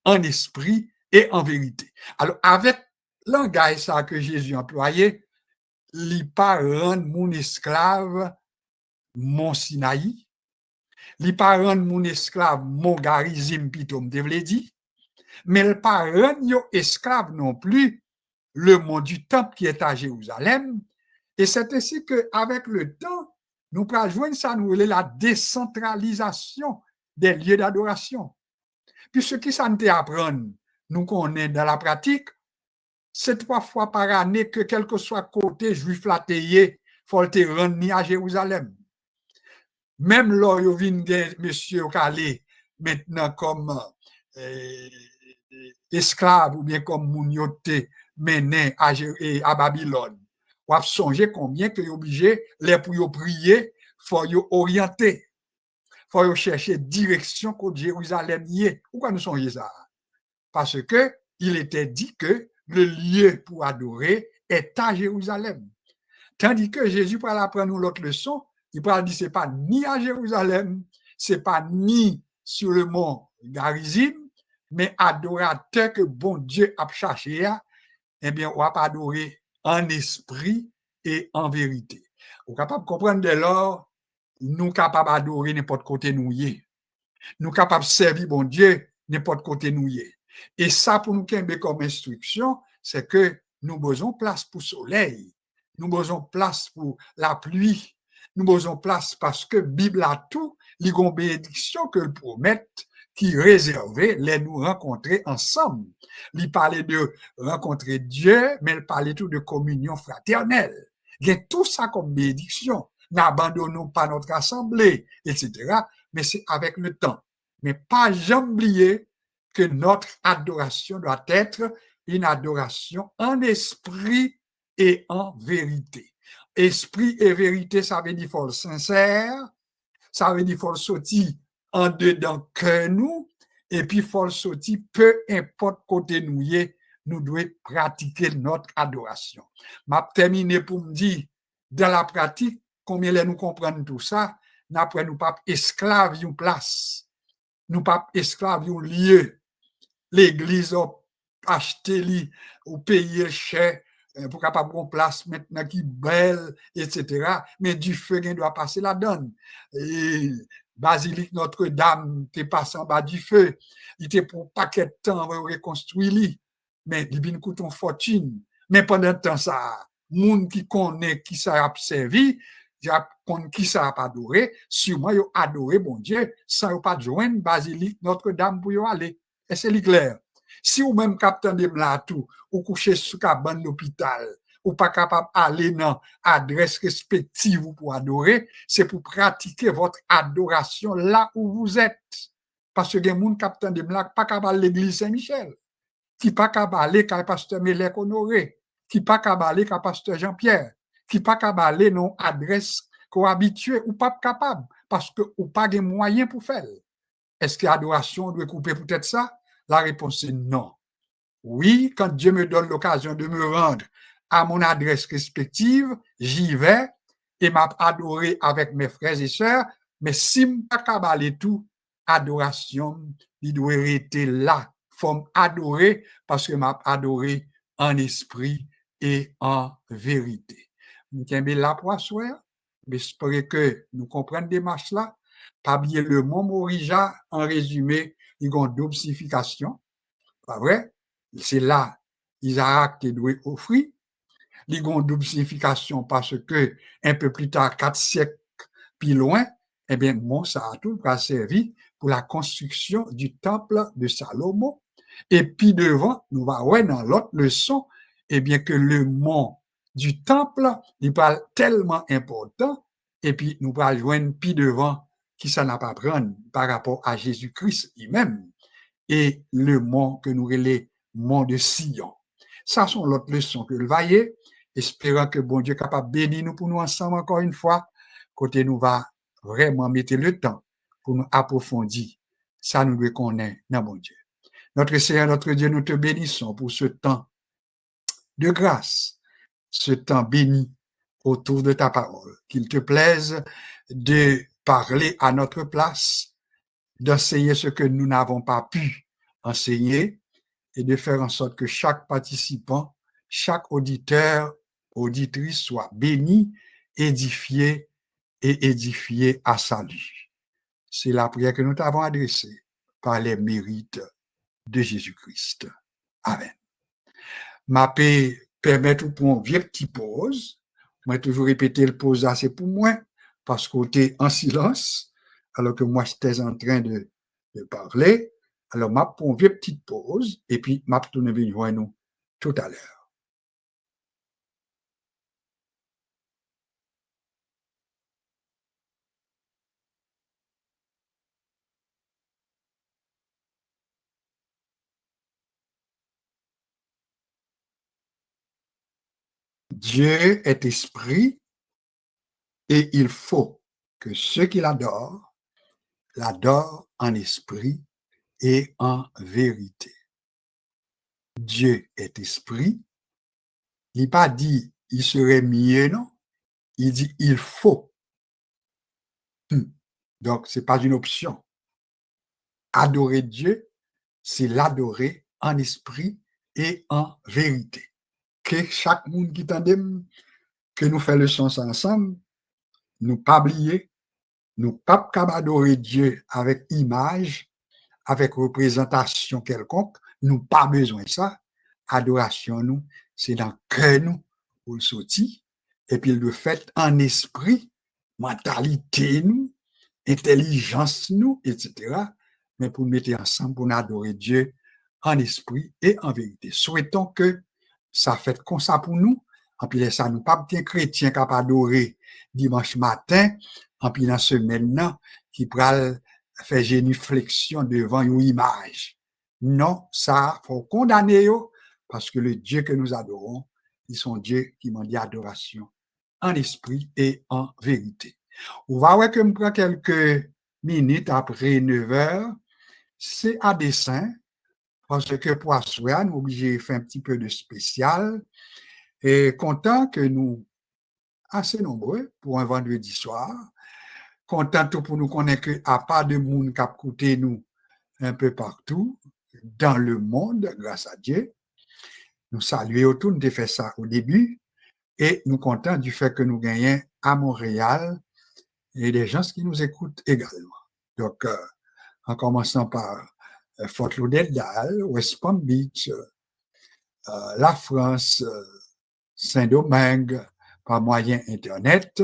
en esprit et en vérité. Alors, avec le langage ça que Jésus employait, il pas rendre mon esclave mon Sinaï, il pas rendre mon esclave mon Garizim pitom te vle dit, mais il pas rendre esclave non plus le mont du temple qui est à Jérusalem. Et c'est ainsi qu'avec le temps, nous pouvons joindre ça, nous la décentralisation des lieux d'adoration. Puis ce qui ça nous apprend, nous qu'on est dans la pratique, c'est 3 fois par année que quel que soit côté juif la il faut te rendre à Jérusalem. Même là, il y a monsieur Calais maintenant comme esclave ou bien comme mounioté mené à Babylone. On a songé combien que est obligé les pour prier, faut orienter, faut chercher direction côté Jérusalem y. Pourquoi nous songeons ça? Parce que il était dit que le lieu pour adorer est à Jérusalem. Tandis que Jésus va apprendre nous l'autre leçon, il va dire c'est pas ni à Jérusalem, c'est pas ni sur le mont Garizim, mais adorateur que bon Dieu a cherché, eh bien, on va adorer en esprit et en vérité. On est capable de comprendre dès lors, nous sommes capables d'adorer n'importe côté nous y est. Nous sommes capables de servir bon Dieu n'importe côté nous y est. Et ça, pour nous comme instruction, c'est que nous besoin place pour le soleil, nous besoin place pour la pluie, nous besoin place parce que Bible a tout, les bénédictions que le promet, qui réservait les nous rencontrer ensemble. Il parlait de rencontrer Dieu, mais il parlait tout de communion fraternelle. Il y a tout ça comme bénédiction. N'abandonnons pas notre assemblée, etc. Mais c'est avec le temps. Mais pas jamais oublier que notre adoration doit être une adoration en esprit et en vérité. Esprit et vérité, ça veut dire faut sincère, ça veut dire faut sortir en dedans que nous, et puis faut sortir peu importe côté nous y est, nous devons pratiquer notre adoration. M'a terminé pour me dire, dans la pratique, combien nous comprenons tout ça, n'après nous pas esclaves d'une place, nous pas esclaves d'un lieu. L'église a acheté ou payé cher pour capable prendre place maintenant qui belle, etc. Mais du feu qui doit passer la donne. Et Basilique Notre-Dame, t'es passé en bas du feu. Il était pour un paquet de temps pour reconstruire. Mais il vient coûter une fortune. Mais pendant le temps, ça, monde qui connaît, qui ça a servi, qui ça a adoré, sûrement ils ont adoré bon Dieu, sans pas joindre Basilique Notre-Dame pour y aller. Et c'est clair. Si ou même capitaine de là tout, ou couché sous cabane d'hôpital, ou pas capable d'aller dans adresse respective pour adorer, c'est pour pratiquer votre adoration là où vous êtes. Parce que il y a des gens capitaine de là pas capable l'église Saint-Michel, qui pas capable aller quand pasteur Mélèque Honoré, qui pas capable aller quand pasteur Jean-Pierre, qui pas capable aller non adresse qu'on habitué ou pas capable parce que ou pas de moyens pour faire. Est-ce que l'adoration doit couper peut-être ça? La réponse est non. Oui, quand Dieu me donne l'occasion de me rendre à mon adresse respective, j'y vais et m'adorer avec mes frères et sœurs, mais si je ne peux pas aller tout, adoration, il doit rester là. Il faut m'adorer parce que m'a adoré en esprit et en vérité. Nous sommes là pour soir, mais j'espère que nous comprenons des marches là. Pas bien le mot Morija, en résumé, il y a une double signification. Pas vrai? C'est là, Isaac qui doit offrir. Il y a une double signification parce que, un peu plus tard, 4 siècles plus loin, eh bien, Mont Saratou a servi pour la construction du temple de Salomon. Et puis devant, nous va voir dans l'autre leçon, eh bien, que le mont du temple, il parle tellement important, et puis nous va joindre puis devant, qui ça n'a pas prendre par rapport à Jésus-Christ lui-même, et le mont que nous relais mont de Sion. Ça sont l'autre leçon que le voyez, espérant que bon Dieu est capable de bénir nous pour nous ensemble encore une fois, côté nous va vraiment mettre le temps pour nous approfondir. Ça nous doit connaître dans mon Dieu. Notre Seigneur, notre Dieu, nous te bénissons pour ce temps de grâce, ce temps béni autour de ta parole. Qu'il te plaise de parler à notre place, d'enseigner ce que nous n'avons pas pu enseigner et de faire en sorte que chaque participant, chaque auditeur, auditrice soit béni, édifié et édifié à salut. C'est la prière que nous t'avons adressée par les mérites de Jésus-Christ. Amen. Ma paix permet de prendre une petite pause. Moi, toujours répéter le pause, c'est pour moi, parce qu'on était en silence. alors que moi, j'étais en train de parler. Alors, m'a pour une petite pause et puis m'a tourné venir joindre nous tout à l'heure. Dieu est esprit et il faut que ceux qui l'adorent en esprit et en vérité. Dieu est esprit. Il n'a pas dit il serait mieux, non. Il dit il faut. Donc, ce n'est pas une option. Adorer Dieu, c'est l'adorer en esprit et en vérité. Que chaque monde qui t'aime, que nous faisons le sens ensemble, nous pas oublier, nous pas adorer Dieu avec image, avec représentation quelconque, nous pas besoin de ça. Adoration, nous, c'est dans le cœur, nous, pour le sortir, et puis le fait en esprit, mentalité, nous, intelligence, nous, etc. Mais pour mettre ensemble, pour adorer Dieu en esprit et en vérité. Souhaitons que ça fait comme ça pour nous. En plus, ça nous pas bien chrétien qui a adoré dimanche matin, en plus, dans ce semaine, qui pral faire génuflexion devant une image. Non, ça, faut condamner parce que le Dieu que nous adorons, ils sont Dieu qui m'ont dit adoration en esprit et en vérité. On va voir que me prend quelques minutes après 9 heures, c'est à dessein, parce que pour asseoir, nous obligés de faire un petit peu de spécial, et content que nous, assez nombreux pour un vendredi soir, content tout pour nous connaître qu'il n'y a pas de monde qui a écouté nous un peu partout, dans le monde, grâce à Dieu. Nous saluons autour, nous avons fait ça au début, et nous contents du fait que nous gagnons à Montréal et des gens qui nous écoutent également. Donc, en commençant par Fort Lauderdale, West Palm Beach, la France, Saint-Domingue, par moyen Internet.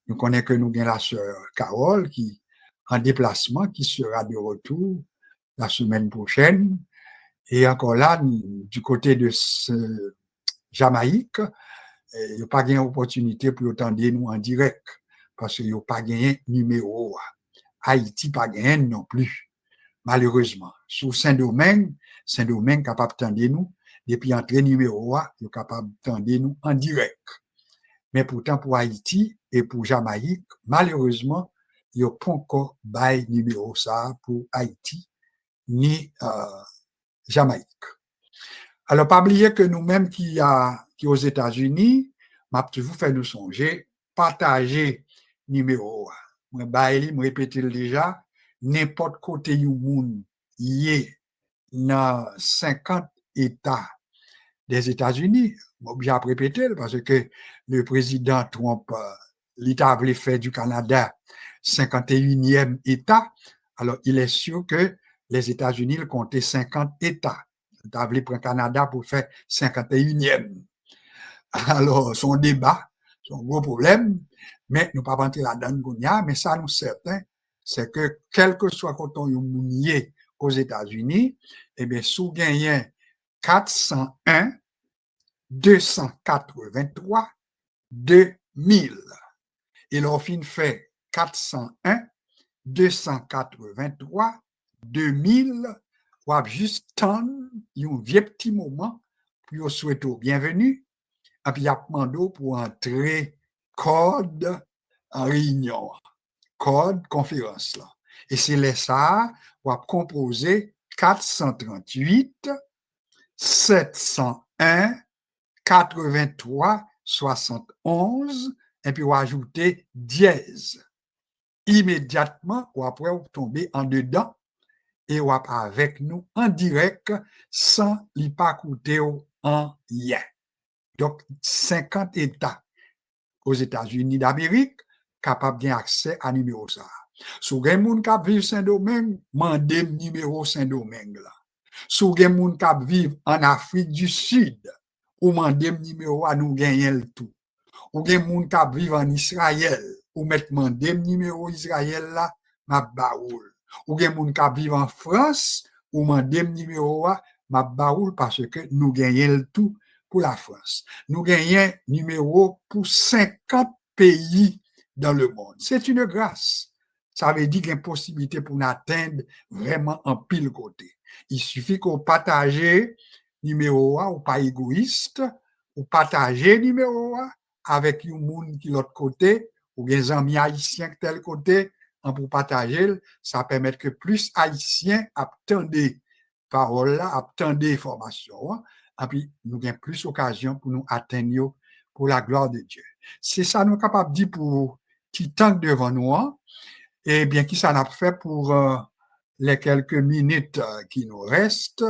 Nous connaissons que nous avons la sœur Carole qui en déplacement, qui sera de retour la semaine prochaine. Et encore là, du côté de Jamaïque, il n'y a pas d'opportunité opportunité pour entendre nous en direct parce qu'il n'y a pas gagné numéro. Haïti pas gagné non plus, malheureusement. Sur Saint-Domingue capable d'entendre nous, depuis entrée numéro A, il est capable d'entendre nous en direct. Mais pourtant, pour Haïti et pour Jamaïque, malheureusement, il n'y a pas encore bail numéro ça pour Haïti ni Jamaïque. Alors, pas oublier que nous-mêmes qui aux États-Unis, m'a toujours fait nous songer, partager numéro. Moi, bail, me répéter déjà, n'importe côté du monde, y est dans 50 États des États-Unis. J'ai répéter parce que le président Trump, l'État voulait faire du Canada 51e État. Alors, il est sûr que les États-Unis comptaient 50 États. L'État voulait prendre le Canada pour faire 51e. Alors, son débat, son gros problème, mais nous ne pas rentrer là-dedans, mais ça nous certain, c'est que quel que soit quand on est aux États-Unis, eh bien, sous gagnant 401, 283, 2000. Et l'orphine fait 401, 283, 2000, ou juste tant, un vieux petit moment, pour souhaiter bienvenue, et puis il y a demandé pour entrer code en réunion, code conférence là. Et c'est là ça, on va composer 438, 701, 83, 71, et puis on va ajouter dièse. Immédiatement, ou après, on va tomber en dedans et on va avec nous en direct sans l'y pas coûter en rien. Donc, 50 États aux États-Unis d'Amérique capables d'avoir accès à numéro ça. Si vous avez des gens qui vivent Saint-Domingue, mandez le numéro Saint-Domingue là. Si vous avez des gens qui vivent en Afrique du Sud, ou mandez le numéro à nous gagner le tout. Ou des gens qui vivent en Israël, ou mettez mandez le numéro Israël là, m'a baoul. Ou gen moun ka vive en France, ou mandem numéro m'a baoul parce que nous gagnons le tout pour la France. Nous gagnons numéro pour 50 pays dans le monde. C'est une grâce. Ça veut dire qu'il y a une possibilité pour nous atteindre vraiment en pile côté. Il suffit qu'on partage numéro ou pas égoïste, ou partager numéro avec un monde qui l'autre côté, ou des amis haïtiens de tel côté, pour partager, ça permet que plus haïtiens attendent paroles là, attendent des informations, et puis nous avons plus d'occasion pour nous atteindre pour la gloire de Dieu. C'est ça nous sommes capables de dire pour qui tant devant nous, et bien qui ça n'a fait pour les quelques minutes qui nous restent.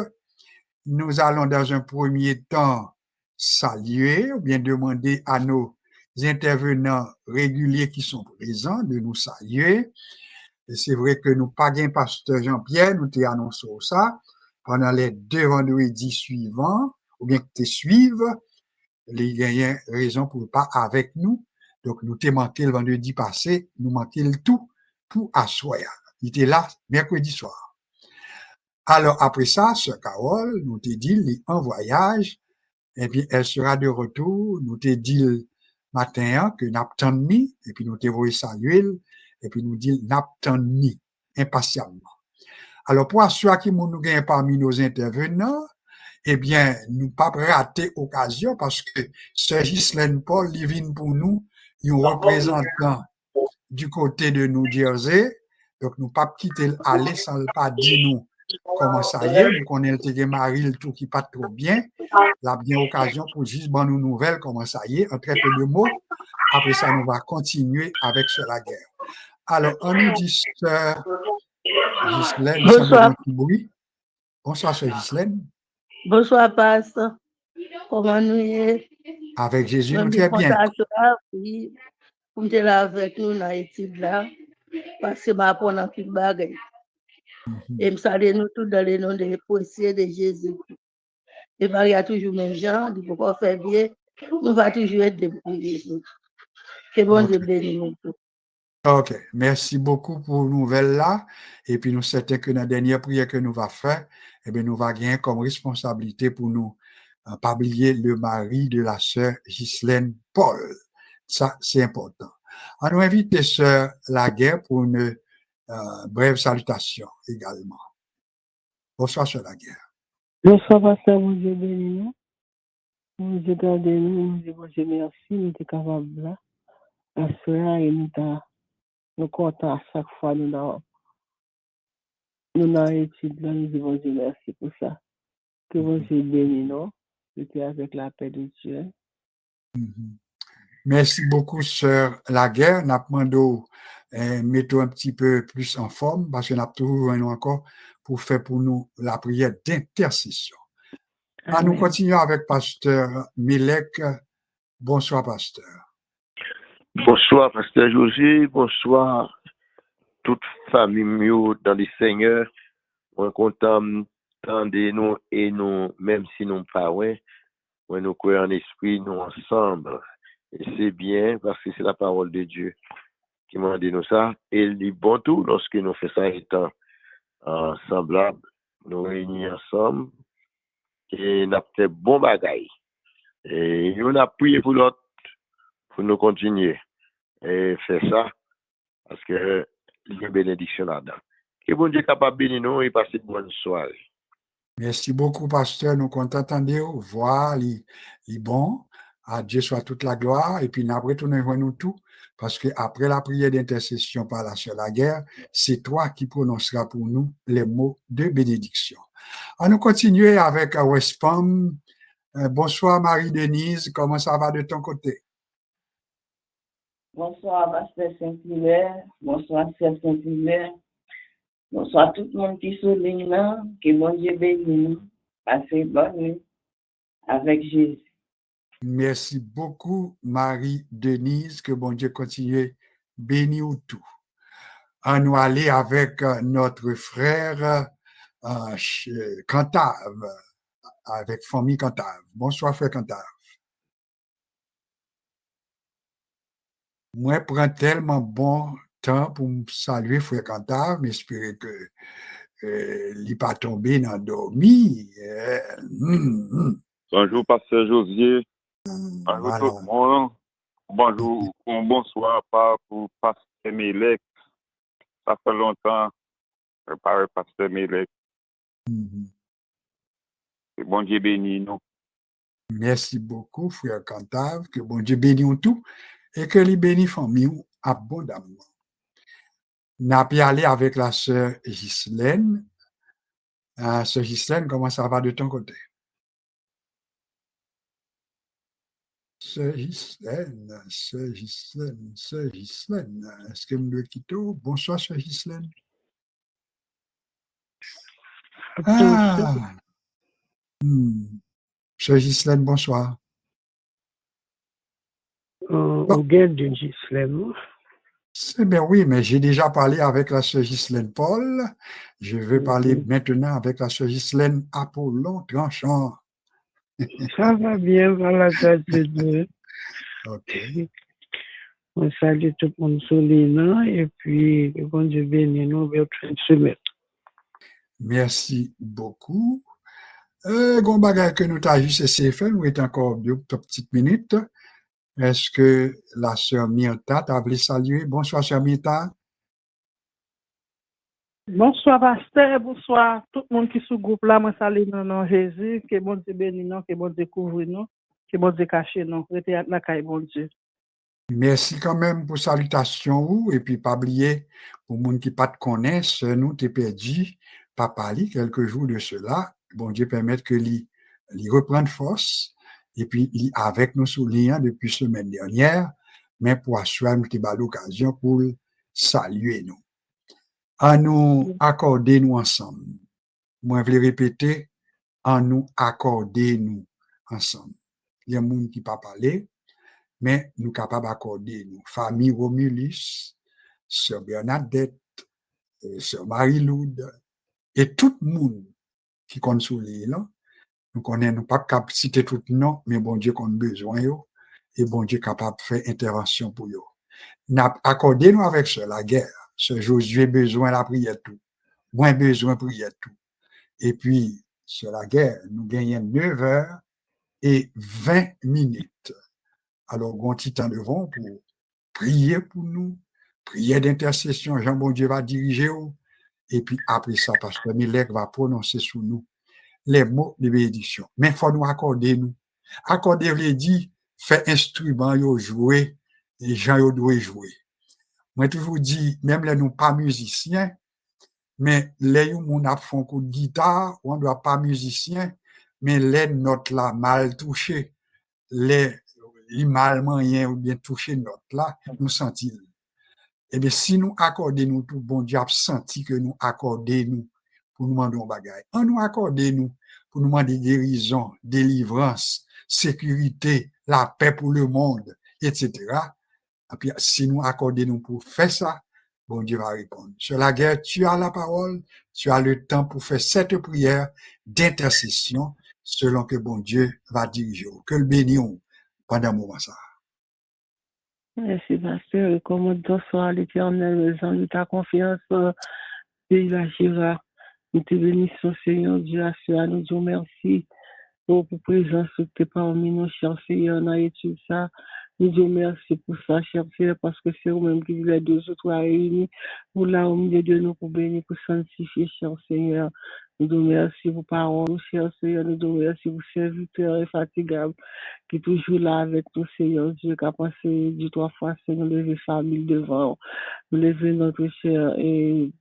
Nous allons dans un premier temps saluer ou bien demander à nos intervenants réguliers qui sont présents de nous saluer. Et c'est vrai que nous pas gain pasteur Jean-Pierre, nous t'ai annoncé ça pendant les 2 vendredis suivants, ou bien que tu suives, il y a raison pour pas avec nous. Donc nous t'ai manqué le vendredi passé, nous manqué le tout pour asseoir. Il était là mercredi soir. Alors après ça, sœur Carole, nous t'ai dit, elle est en voyage, et bien elle sera de retour, nous t'ai dit le matin que n'attendons, et puis nous t'ai voulu saluer, et puis nous dit n'attendons impatiemment. Alors pour assurer que nous gagnons parmi nos intervenants, eh bien, nous pas rater occasion parce que Sœur Ghislaine Paul, il vient pour nous, un représentant du côté de New Jersey, donc nous pas quitter aller sans pas dire nous comment ça y est, nous connaissons le mari le tout qui pas trop bien, la bien occasion pour juste bonne nouvelle comment ça y est, en très peu de mots. Après ça, nous va continuer avec sur la guerre. Alors, on nous dit Sœur Ghislaine, ça donne un petit bruit. Bonsoir, Sœur Ghislaine. Bonsoir, pasteur. Comment nous est? Avec Jésus, nous très bien. Oui, pour être là avec nous dans l'étude là, parce que je apprends un petit bagage. Et je salue nous tous dans le nom de l'époussier de Jésus. Et Marie a toujours le même genre, il faut qu'on fait bien, nous va toujours être débrouillés. Que bon Dieu bénisse nous tous. OK. Merci beaucoup pour nouvelle là. Et puis, nous souhaitons que dans la dernière prière que nous va faire, eh bien, nous va gagner comme responsabilité pour nous pas oublier le mari de la sœur Ghislaine Paul. Ça, c'est important. On nous invite sœur Laguerre pour une brève salutation également. Bonsoir, sœur Laguerre. Bonsoir, pasteur, mon Dieu béni nous. Mon Dieu garde nous, mon Dieu, merci, nous sommes capables là. À cela, et nous comptons à chaque fois, nous avons étude là, nous disons Dieu merci pour ça. Que mon Dieu béni nous, c'était avec la paix de Dieu. Merci beaucoup, sœur Laguerre. Nous demandons mettons un petit peu plus en forme parce que nous avons toujours encore pour faire pour nous la prière d'intercession. Nous continuons avec pasteur Milek. Bonsoir, pasteur. Bonsoir, pasteur José. Bonsoir, toute famille dans les seigneurs. On est content de nous et nous, même si nous ne parlons pas, nous croyons en esprit, nous ensemble. Et c'est bien parce que c'est la parole de Dieu qui m'a dit nous ça. Et il dit bon tout lorsque nous faisons ça étant semblables, nous réunis ensemble et nous avons fait bon bagaille. Et nous avons prié pour l'autre pour nous continuer et faire ça parce que il y a une bénédiction là-dedans. Que bon Dieu capable de bénir nous et passer une bonne soirée. Merci beaucoup, pasteur. Nous comptons entendre voir les bons. À Dieu soit toute la gloire. Et puis, après, nous tout. Parce que après la prière d'intercession par la sœur Laguerre, c'est toi qui prononceras pour nous les mots de bénédiction. On nous continuer avec West Palm. Bonsoir, Marie-Denise. Comment ça va de ton côté? Bonsoir, pasteur Saint-Hilaire. Bonsoir, sœur Saint-Hilaire. Bonsoir tout le monde qui souligne là, que mon Dieu bénisse. Passez bonne nuit avec Jésus. Merci beaucoup, Marie-Denise. Que bon Dieu continue bénir tout. On nous aller avec notre frère Cantave, avec famille Cantave. Bonsoir, frère Cantave. Moi, prends tellement bon temps pour me saluer Frère Cantar, mais j'espère que il n'est pas tombé dans le dormi. Bonjour, Pasteur Josier. Bonjour tout Voilà. le monde. Bonjour, bonsoir pour Pasteur Mélec. Ça fait longtemps que je parle Pasteur Mélec. Que bon Dieu bénisse nous. Merci beaucoup, Frère Cantar. Que bon Dieu bénisse tout et que les bénisse famille abondamment. N'a pas aller avec la sœur Ghislaine. Sœur Ghislaine, comment ça va de ton côté? Sœur Ghislaine, est-ce que me quitte? Bonsoir, Sœur Ghislaine. Ah! Sœur Ghislaine, bonsoir. Au guet de Ghislaine. C'est bien, oui, mais j'ai déjà parlé avec la sœur Ghislaine Paul. Je vais parler maintenant avec la sœur Ghislaine Apollon Tranchant. Ça va bien, par la grâce de Dieu. OK. On salue tout le monde sur les noms et puis, que bon Dieu bénisse nous, vers fin de semaine. Merci beaucoup. Gon bagay que nous t'avons juste essayé de faire, nous est encore 2 petites minutes. Est-ce que la sœur Myrta t'a voulu saluer? Bonsoir, sœur Myrta. Bonsoir, pasteur. Bonsoir, tout le monde qui est sous groupe là. Moi, salue dans le nom de Jésus. Que bon Dieu bénisse nous, que bon Dieu couvre nous, que bon Dieu cache nous. Restez à la caille, bon Dieu. Merci quand même pour salutation et puis pas oublier pour les gens qui pas te connaissent, nous t'es perdu, pas parler quelques jours de cela. Bon Dieu permette que lui reprenne force et puis il avec nos soulignants depuis semaine dernière, mais pour assurer nous t'es pas l'occasion pour saluer nous. À nous accorder nous ensemble. Moi je vais répéter, à nous accorder nous ensemble. Il y a des gens qui pas parler. Mais nous capables d'accorder nous, famille Romulus, sœur Bernadette, sœur Marie-Loude, et tout le monde qui compte sur l'île, nous connaissons pas capable de citer tout le nom, mais bon Dieu qu'on a besoin, et bon Dieu capable de faire intervention pour eux. N'a accordé nous avec ça, la guerre. Ce Josué besoin de la prière tout. Moins besoin de prière tout. Et puis, sur la guerre, nous gagnons 9h20. Alors, on petit temps devant pour prier pour nous, prière d'intercession, Jean bon Dieu va diriger, et puis après ça, Pasteur Milek va prononcer sur nous les mots de bénédiction. Mais il faut nous accorder nous. Accorder veut dire, faire instrument, yo jouer, et gens yo doivent jouer. Moi, toujours dit, même les nous pas musiciens, mais les moun a font coup de guitare, on doit pas musicien, mais les notes là mal touchées, les mal moyen ou bien touché note là, nous sentis. Eh bien, si nous accordons nous tout, bon Dieu a senti que nous accordons nous pour nous demander un bagage. On nous accorde nous pour nous demander guérison, délivrance, sécurité, la paix pour le monde, etc. Et puis, si nous accordons nous pour faire ça, bon Dieu va répondre. Sur la guerre, tu as la parole, tu as le temps pour faire cette prière d'intercession selon que bon Dieu va diriger. Que le bénions pendant un moment ça. Merci, pasteur. Et comme bonsoir à l'Éternel, nous avons ta confiance, il agira. Nous te bénissons, Seigneur Dieu, à cela, nous disons merci pour la présence que tu es parmi nous, cher Seigneur, dans l'étude ça. Nous disons merci pour ça, cher Seigneur, parce que c'est vous-même qui vous êtes 2 ou 3 réunis, pour là au milieu de nous, pour bénir, pour sanctifier, cher Seigneur. Nous disons merci pour parole, cher Seigneur. Nous disons merci pour serviteur infatigable qui est toujours là avec nous, Seigneur Dieu, qui a pensé du 3 fois, Seigneur, lever famille devant, nous lever notre cher et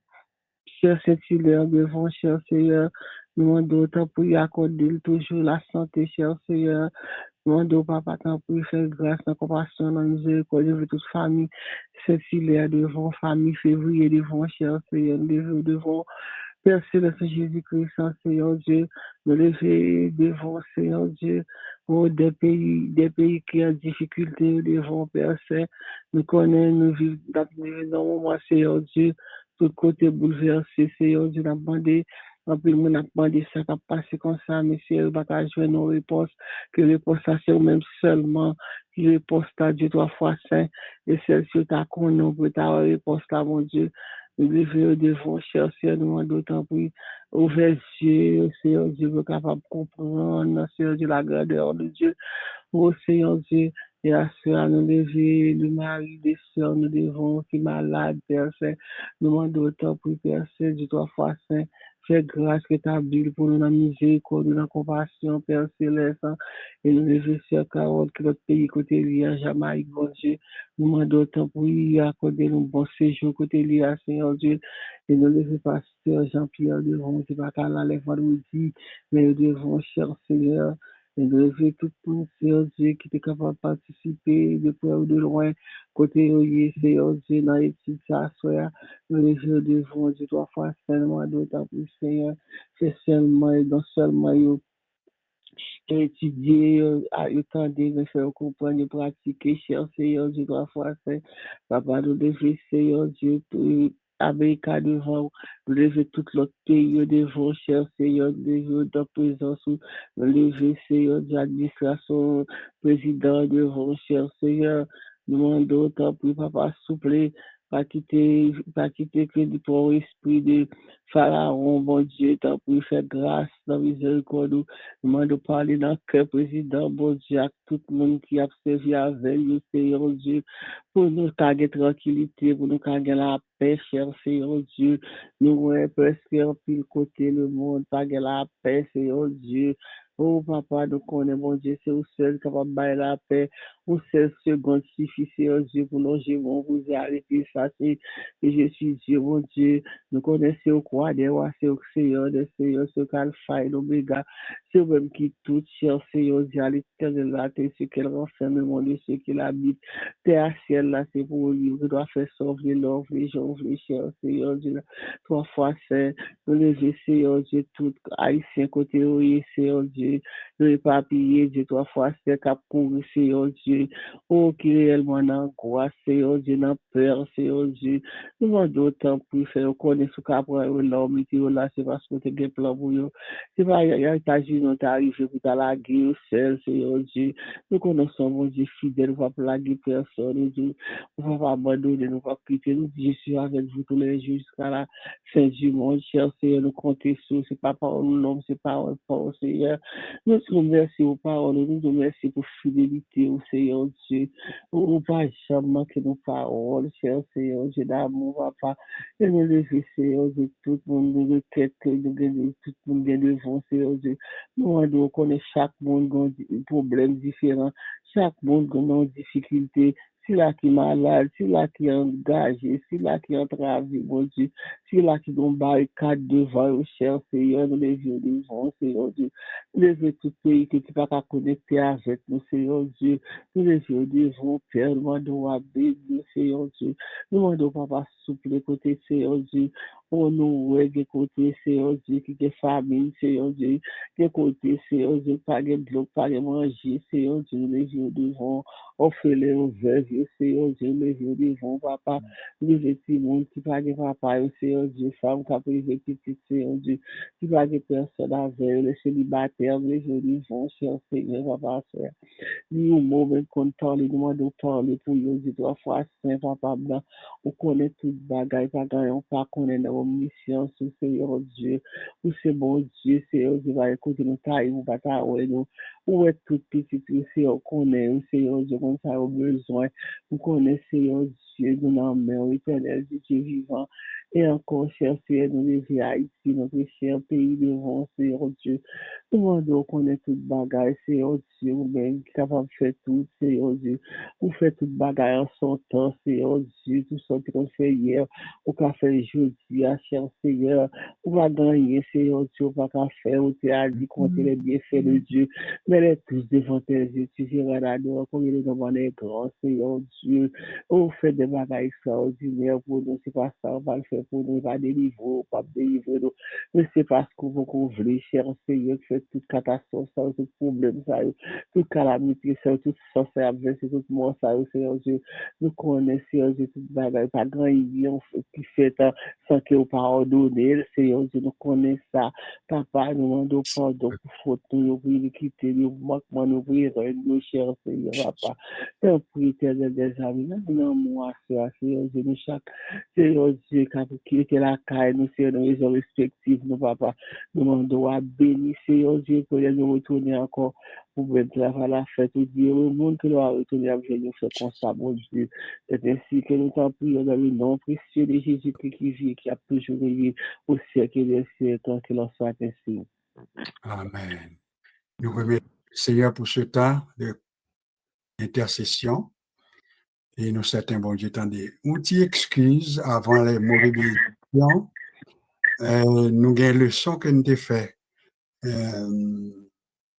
cher Saint-Hilaire devant, cher Seigneur. Nous demandons autant pour y accorder toujours la santé, cher Seigneur. Nous demandons papa tant pour y faire grâce, en compassion, en miséricorde de toute famille. Saint-Hilaire devant, famille février devant, cher Seigneur. Nous devant Père Céleste Jésus-Christ, Seigneur Dieu, nous lever devant, Seigneur Dieu, pour des pays qui ont en difficulté devant, Père Saint. Nous connaissons, nous vivons dans un moment, Seigneur Dieu, tout côté bouleversé, Seigneur Dieu, nous demandons En plus, on a demandé ça qui a passé comme ça, mais si elle va pas jouer nos réponses, que réponse ça c'est même seulement, qui réponse ta Dieu 3 fois 5, et celle-ci t'a connu pour ta réponse là, mon Dieu. Nous devons devant chercher, nous demandons d'autant plus, ouvert Dieu, Seigneur Dieu, pour capable de comprendre, Seigneur Dieu, la grandeur de Dieu. Ô Seigneur Dieu, et à cela nous lever, le mari des sœurs, nous devons, qui est malade, Père Saint, nous demandons autant pour Père Saint, du 3 fois 5, fais grâce que ta Bible pour nous dans la miséricorde, dans la compassion, Père Céleste, et nous lever sur 40, que notre pays côté lié à Jamaïque, bon Dieu, nous demandons autant pour y accorder nous bon séjour côté lié à Seigneur Dieu, et nous lever pasteur Jean-Pierre devant, c'est pas qu'à la lèvre vendredi, mais nous devons, cher Seigneur, et de lever tout le monde, Seigneur Dieu, qui est capable de participer de près ou de loin, côté où Seigneur Dieu, dans les petites assoirs, nous lever devant Dieu 3 fois seulement, d'autant plus, Seigneur, c'est seulement et non seulement étudier, attendre, me faire comprendre, pratiquer, cher Seigneur Dieu, 3 fois 5. Papa, nous devons, Seigneur Dieu, Amérique devant, nous devons tout l'autre pays devant, cher Seigneur, nous devons dans présence, nous devons, Seigneur Dieu, administration, président devant, cher Seigneur, nous demandons autant pour Papa, souple, pas quitter crédit pour esprit de Pharaon, bon Dieu, tant pour faire grâce, dans miséricorde, nous demandons de parler dans le cœur président, bon Dieu, à tout le monde qui a servi avec nous, Seigneur Dieu, pour nous garder tranquillité, pour nous garder la paix, cher Seigneur Dieu. Nous voyons presque en pile côté le monde, garder la paix, Seigneur Dieu. Oh papa, nous connaissons, mon Dieu, c'est au seul capable de bailler la paix, au seul seconde suffit, Seigneur Dieu, pour nous bon, vous arrêter ça, c'est que je suis Dieu, mon Dieu. Nous connaissons au quoi des rois, c'est au Seigneur, des Seigneurs, c'est au Alpha et l'Oméga, c'est au même qui tout, cher Seigneur Dieu, à l'éternel, la terre, ce qu'elle renferme, mon Dieu, ce qu'il habite. Terre ciel là, c'est pour lui. Je dois faire sauver l'homme, les gens, les chers, Seigneur Dieu. 3 fois 5, nous lever, Seigneur Dieu, tout haïtien côté, oui, Seigneur Dieu. Le papier, Dieu, 3 fois 5, à courir, Seigneur Dieu. Oh, qui réellement d'angoisse, Seigneur Dieu, dans peur, Seigneur Dieu. Nous demandons autant pour faire connaître ce qu'après l'homme, et là, c'est parce que tu as un plan pour eux. C'est pas, il y a États-Unis, on t'arrive pour ta la guerre, Seigneur Dieu. Nous connaissons, mon Dieu, fidèle, nous ne va pas plaguer personne, nous ne va pas abandonner, nous ne va pas quitter, nous je suis avec vous tous les jours jusqu'à la fin du monde, cher Seigneur, nous comptons sur, c'est pas par l'homme, c'est par le Seigneur. Nous te remercions aux paroles, nous te remercions pour fidélité au Seigneur Dieu, ou pas jamais manquer nos paroles, cher Seigneur Dieu, d'amour, papa, et nous lever, Seigneur Dieu, tout le monde, nous requête, nous gagnons, tout le monde vient devant, Seigneur Dieu. Nous devons connaître chaque monde a un problème différent, chaque monde a une difficulté. C'est là qui est malade, c'est là qui est engagé, c'est là qui est en travail, mon Dieu. C'est là qui est en barricade devant, au cher Seigneur, nous les yeux devant, Seigneur Dieu. Nous les yeux tout pays qui ne peut pas connecter avec nous, Seigneur Dieu. Nous les yeux devant, Père, nous demandons à bénir, Seigneur Dieu. Nous demandons, Papa, souple côté, Seigneur Dieu. On nous, côté, Seigneur Dieu, qui est famille, Seigneur Dieu. Que côté, Seigneur Dieu, pas de bloc, pas de manger, Seigneur Dieu, les yeux devant, offrez-les aux veuves, Seigneur Dieu, les yeux devant, papa, les petits monde qui pas de papa, Seigneur Dieu, femme qui a pris les petits, Seigneur Dieu, qui pas de personne avec, les célibataires, les yeux devant, cher Seigneur, papa, frère. Ni au moment qu'on parle, nous demandons parler pour nous, dit 3 fois 5, papa blanc, on connaît toute bagaille, bagaille, on pas connaît nos missions, Seigneur Dieu, ou c'est bon Dieu, Seigneur Dieu, va écouter nous, taille, ou pas taille, nous, ou est tout petit, Seigneur, on connaît, Seigneur Dieu, comme ça, au besoin, on connaît, Seigneur Dieu, nous n'en mettons, éternel, Dieu vivant, et encore, cher Seigneur, nous les Haïti, notre cher pays devant, Seigneur Dieu, nous demandons qu'on ait toute bagaille, Seigneur Dieu, ou même capable de faire tout, Seigneur Dieu, ou faire toute bagaille en son temps, Seigneur Dieu, tout ce qu'on fait hier, ou qu'on fait aujourd'hui, à cher Seigneur, ou va gagner, Seigneur Dieu, ou pas faire, ou tu as dit compter les bienfaits de Dieu, mais les tous devant tes yeux, tu diras la dehors, comme il est devant les grands, Seigneur Dieu, ou fait des bagailles extraordinaires pour nous, c'est pas ça, on va le faire fait pour nous, pas délivrer, pas délivrer nous. Mais c'est parce qu'on voulait, cher Seigneur, que fait toute catastrophe, ça, tout problème, ça, toute calamité, ça, toute sorcière, adverse, tout mort, ça, Seigneur Dieu. Nous connaissons, Seigneur Dieu, toute bagaille, pas grand union qui fait sans que vous pardonnez, Seigneur Dieu, nous connaissons ça. Papa, nous demandons pardon pour faute, nous pour iniquité, nous manquement, nous pour erreur, nous, cher Seigneur, Papa. T'es éternel des amis, non, moi, Seigneur Dieu, nous chaque, Seigneur Dieu, qui était la caille, nous, Seigneur, nos maisons respectives, nous, Papa, nous demandons à bénir, Seigneur Dieu, pour nous retourner encore pour mettre à la fête, ou dire au monde que nous allons retourner avec nous, ce constat, mon Dieu. C'est ainsi que nous t'en prions dans le nom précieux de Jésus-Christ qui vit, qui a toujours vécu au siècle des siècles, que l'on soit ainsi. Amen. Nous remercions le Seigneur pour ce temps d'intercession. Et nous souhaitons, bon Dieu, attendez, une petite excuse avant les mauvaises bénédictions. Nous avons une leçon que nous avons fait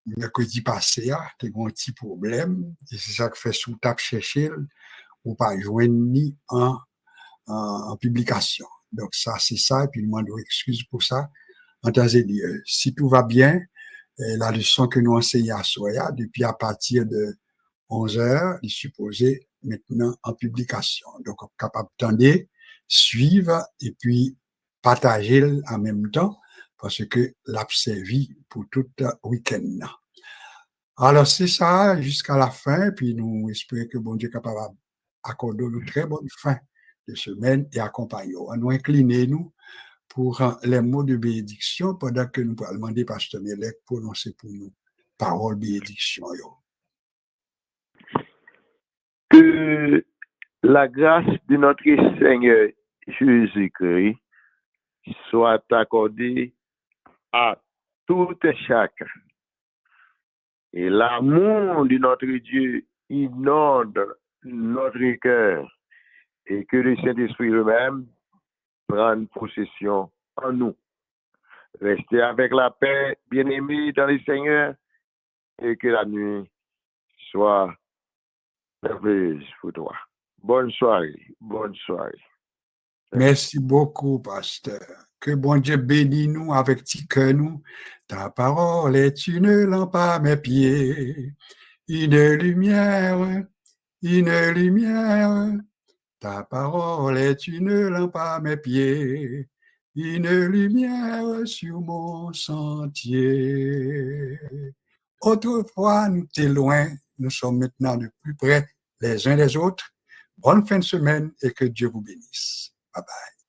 mercredi passé, tu as un petit problème, et c'est ça que fait sous tape chercher, ou pas joindre ni en publication. Donc, ça, c'est ça, et puis nous demandons excuse pour ça. En tant que si tout va bien, la leçon que nous enseignons à Soya, depuis à partir de 11 heures, est supposée maintenant en publication. Donc, on est capable d'attendre, suivre et puis partager en même temps parce que l'a servi pour tout le week-end. Alors, c'est ça jusqu'à la fin, puis nous espérons que bon Dieu est capable d'accorder une très bonne fin de semaine et accompagner. Nous incliner nous pour les mots de bénédiction pendant que nous allons demander Pasteur Melek prononcer pour nous parole bénédiction. Que la grâce de notre Seigneur Jésus-Christ soit accordée à tout et chacun. Et l'amour de notre Dieu inonde notre cœur et que le Saint-Esprit lui-même prenne possession en nous. Restez avec la paix, bien-aimés dans le Seigneur, et que la nuit soit merveilleuse pour toi. Bonne soirée, bonne soirée. Merci beaucoup, pasteur. Que bon Dieu bénisse nous avec petit cœur nous. Ta parole est une lampe à mes pieds, une lumière, une lumière. Ta parole est une lampe à mes pieds, une lumière sur mon sentier. Autrefois, nous étions loin, nous sommes maintenant de plus près les uns des autres. Bonne fin de semaine et que Dieu vous bénisse. Bye bye.